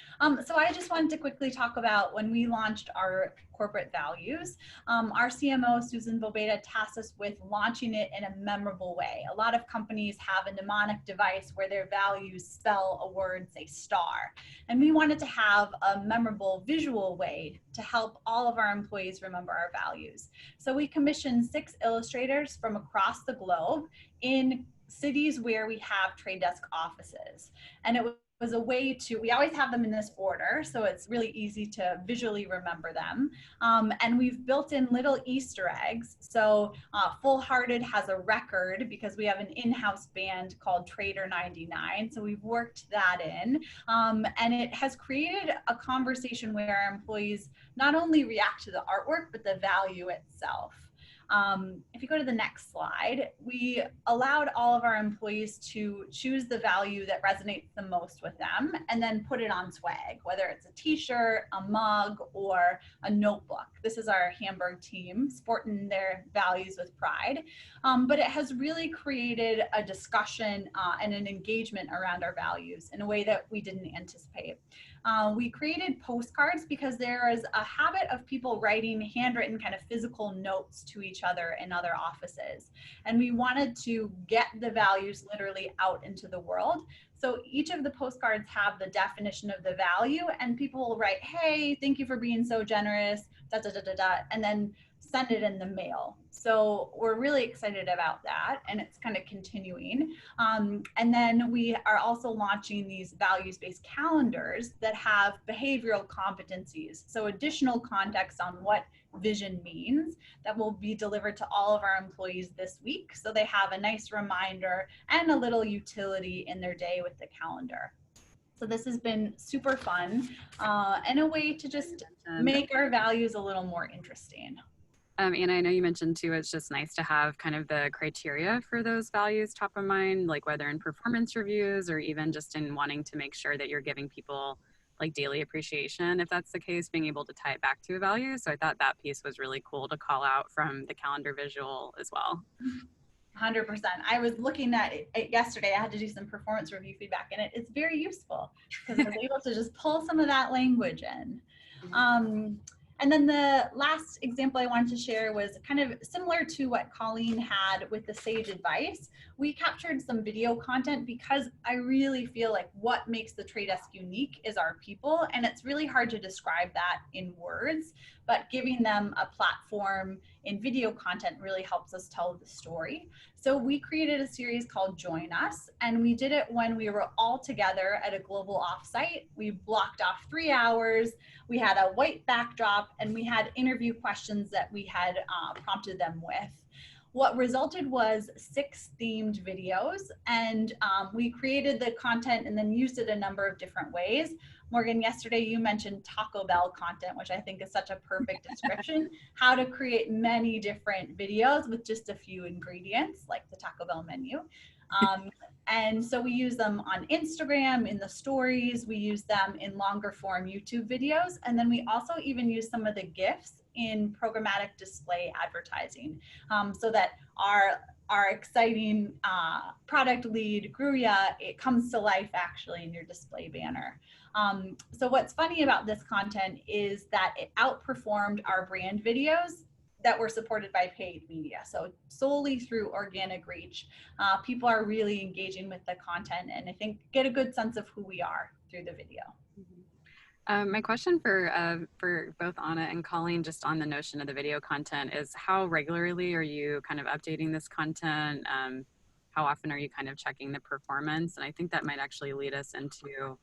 So I just wanted to quickly talk about when we launched our corporate values. Our CMO, Susan Bobeda, tasked us with launching it in a memorable way. A lot of companies have a mnemonic device where their values spell a word, say star. And we wanted to have a memorable visual way to help all of our employees remember our values. So we commissioned 6 illustrators from across the globe in cities where we have trade desk offices. And it was a way to, we always have them in this order, so it's really easy to visually remember them. And we've built in little Easter eggs. So Full Hearted has a record because we have an in-house band called Trader 99. So we've worked that in. And it has created a conversation where our employees not only react to the artwork, but the value itself. If you go to the next slide, we allowed all of our employees to choose the value that resonates the most with them and then put it on swag, whether it's a t-shirt, a mug, or a notebook. This is our Hamburg team sporting their values with pride. But it has really created a discussion and an engagement around our values in a way that we didn't anticipate. We created postcards because there is a habit of people writing handwritten kind of physical notes to each other in other offices. And we wanted to get the values literally out into the world. So each of the postcards have the definition of the value, and people will write, hey, thank you for being so generous, and then send it in the mail. So we're really excited about that, and it's kind of continuing. And then we are also launching these values-based calendars that have behavioral competencies, so additional context on what vision means, that will be delivered to all of our employees this week, so they have a nice reminder and a little utility in their day with the calendar. So this has been super fun, and a way to just make our values a little more interesting. Anna, I know you mentioned too, it's just nice to have kind of the criteria for those values top of mind, like whether in performance reviews or even just in wanting to make sure that you're giving people like daily appreciation. If that's the case, being able to tie it back to a value. So I thought that piece was really cool to call out from the calendar visual as well. 100%. I was looking at it yesterday. I had to do some performance review feedback, and it's very useful because I was able to just pull some of that language in. And then the last example I wanted to share was kind of similar to what Colleen had with the Sage advice. We captured some video content because I really feel like what makes the Trade Desk unique is our people, and it's really hard to describe that in words. but giving them a platform in video content really helps us tell the story. So we created a series called Join Us, and we did it when we were all together at a global offsite. We blocked off 3 hours, we had a white backdrop, and we had interview questions that we had prompted them with. What resulted was 6 themed videos, and we created the content and then used it a number of different ways. Morgan, yesterday you mentioned Taco Bell content, which I think is such a perfect description, how to create many different videos with just a few ingredients, like the Taco Bell menu. And so we use them on Instagram, in the stories, we use them in longer form YouTube videos, and then we also even use some of the GIFs in programmatic display advertising, so that our exciting product lead, Gruya, it comes to life actually in your display banner. So what's funny about this content is that it outperformed our brand videos that were supported by paid media. So solely through organic reach, people are really engaging with the content, and I think get a good sense of who we are through the video. My question for both Anna and Colleen, just on the notion of the video content, is how regularly are you kind of updating this content? How often are you kind of checking the performance? And I think that might actually lead us into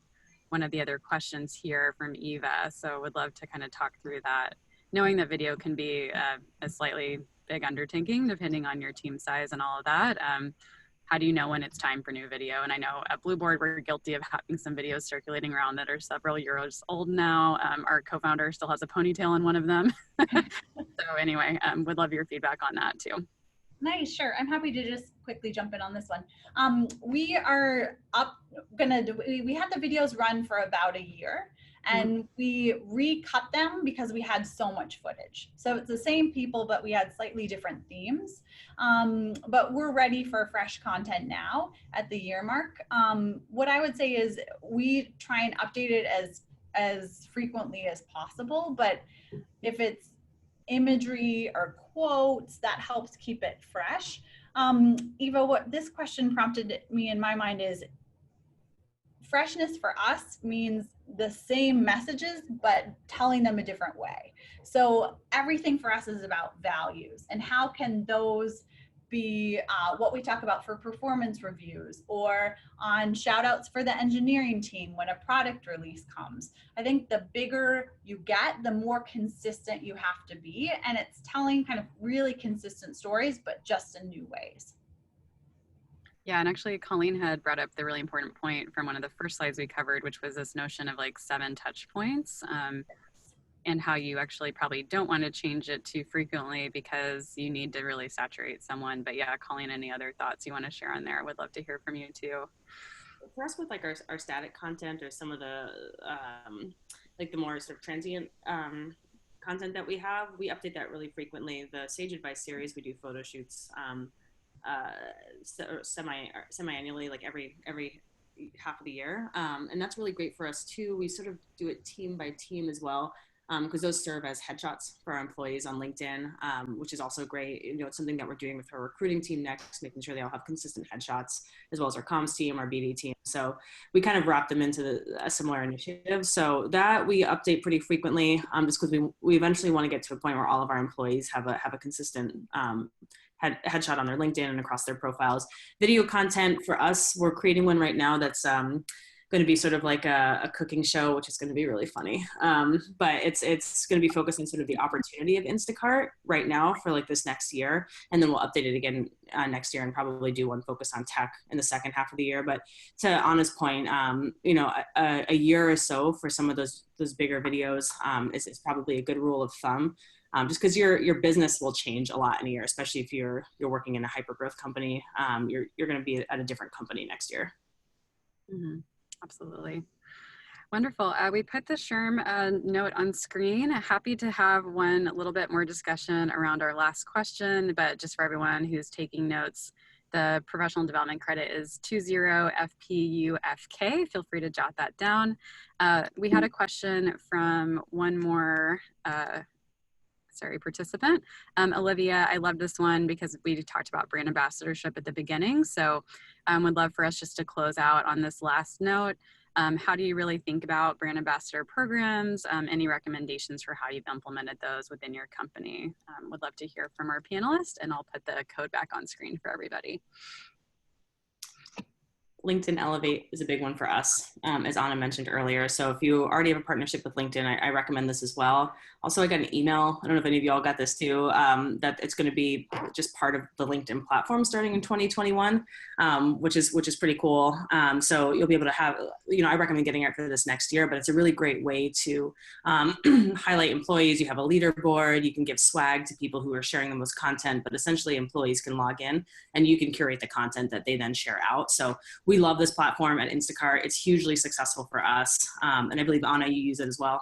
one of the other questions here from Eva. So would love to kind of talk through that, knowing that video can be a slightly big undertaking depending on your team size and all of that. How do you know when it's time for new video? And I know at Blueboard, we're guilty of having some videos circulating around that are several years old now. Our co-founder still has a ponytail in one of them. So anyway, would love your feedback on that too. Nice, sure. I'm happy to just quickly jump in on this one. We are we had the videos run for about a year, and we recut them because we had so much footage. So it's the same people, but we had slightly different themes. But we're ready for fresh content now at the year mark. What I would say is we try and update it as frequently as possible, but if it's imagery or quotes, that helps keep it fresh. Eva, what this question prompted me in my mind is freshness for us means the same messages, but telling them a different way. So everything for us is about values, and how can those be what we talk about for performance reviews or on shout outs for the engineering team when a product release comes. I think the bigger you get, the more consistent you have to be, and it's telling kind of really consistent stories, but just in new ways. Yeah, and actually Colleen had brought up the really important point from one of the first slides we covered, which was this notion of like 7 touch points. And how you actually probably don't want to change it too frequently because you need to really saturate someone. But yeah, Colleen, any other thoughts you want to share on there? Would love to hear from you too. For us with like our static content or some of the like the more sort of transient content that we have, we update that really frequently. The Sage Advice series, we do photo shoots semi-annually, like every half of the year. And that's really great for us too. We sort of do it team by team as well. Because those serve as headshots for our employees on LinkedIn, which is also great. You know, it's something that we're doing with our recruiting team next, making sure they all have consistent headshots, as well as our comms team, our BD team. So we kind of wrap them into a similar initiative. So that we update pretty frequently, just because we eventually want to get to a point where all of our employees have a consistent headshot on their LinkedIn and across their profiles. Video content for us, we're creating one right now that's going to be sort of like a cooking show, which is going to be really funny. But it's going to be focused on sort of the opportunity of Instacart right now for like this next year. And then we'll update it again next year and probably do one focused on tech in the second half of the year. But to Anna's point, you know, a year or so for some of those bigger videos is probably a good rule of thumb. Just because your business will change a lot in a year, especially if you're working in a hyper growth company. You're going to be at a different company next year. Mm-hmm. Absolutely. Wonderful. We put the SHRM note on screen. Happy to have one a little bit more discussion around our last question, but just for everyone who's taking notes, the professional development credit is 20FPUFK. Feel free to jot that down. We had a question from one more participant. Olivia, I love this one because we talked about brand ambassadorship at the beginning. So would love for us just to close out on this last note. How do you really think about brand ambassador programs? Any recommendations for how you've implemented those within your company? Would love to hear from our panelists, and I'll put the code back on screen for everybody. LinkedIn Elevate is a big one for us, as Anna mentioned earlier. So if you already have a partnership with LinkedIn, I recommend this as well. Also, I got an email, I don't know if any of you all got this too, that it's going to be just part of the LinkedIn platform starting in 2021, which is pretty cool. So you'll be able to have, I recommend getting it for this next year, but it's a really great way to highlight employees. You have a leaderboard, you can give swag to people who are sharing the most content, but essentially employees can log in and you can curate the content that they then share out. So we love this platform at Instacart. It's hugely successful for us. And I believe, Anna, you use it as well.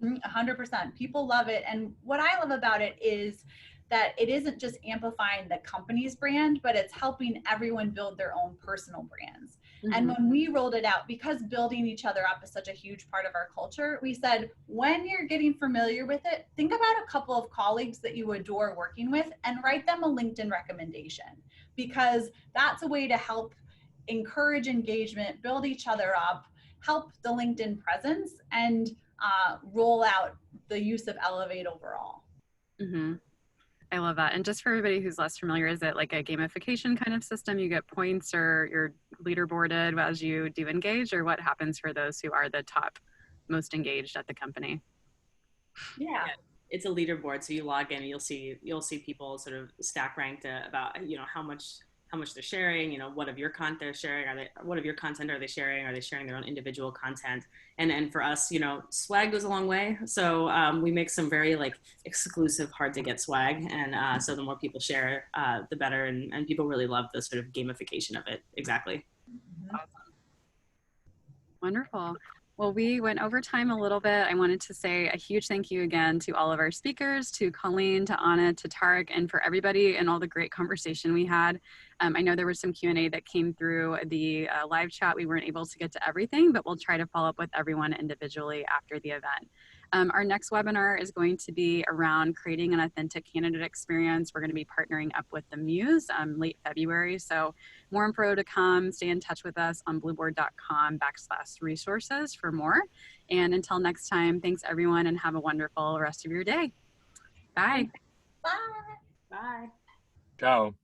100%. People love it. And what I love about it is that it isn't just amplifying the company's brand, but it's helping everyone build their own personal brands. Mm-hmm. And when we rolled it out, because building each other up is such a huge part of our culture, we said, when you're getting familiar with it, think about a couple of colleagues that you adore working with and write them a LinkedIn recommendation, because that's a way to help encourage engagement, build each other up, help the LinkedIn presence, and roll out the use of Elevate overall. Mm-hmm. I love that. And just for everybody who's less familiar, is it like a gamification kind of system? You get points, or you're leaderboarded as you do engage, or what happens for those who are the top most engaged at the company? Yeah. It's a leaderboard. So you log in and you'll see people sort of stack ranked about, how much they're sharing, what of your content they're sharing, what of your content are they sharing? Are they sharing their own individual content? And for us, swag goes a long way. So we make some very exclusive, hard to get swag. And so the more people share, the better. And people really love the sort of gamification of it. Exactly. Awesome. Wonderful. Well, we went over time a little bit. I wanted to say a huge thank you again to all of our speakers, to Colleen, to Anna, to Tarek, and for everybody and all the great conversation we had. I know there was some Q&A that came through the live chat. We weren't able to get to everything, but we'll try to follow up with everyone individually after the event. Our next webinar is going to be around creating an authentic candidate experience. We're going to be partnering up with the Muse late February. So more info to come. Stay in touch with us on blueboard.com/resources for more. And until next time, thanks everyone, and have a wonderful rest of your day. Bye. Bye. Bye. Ciao.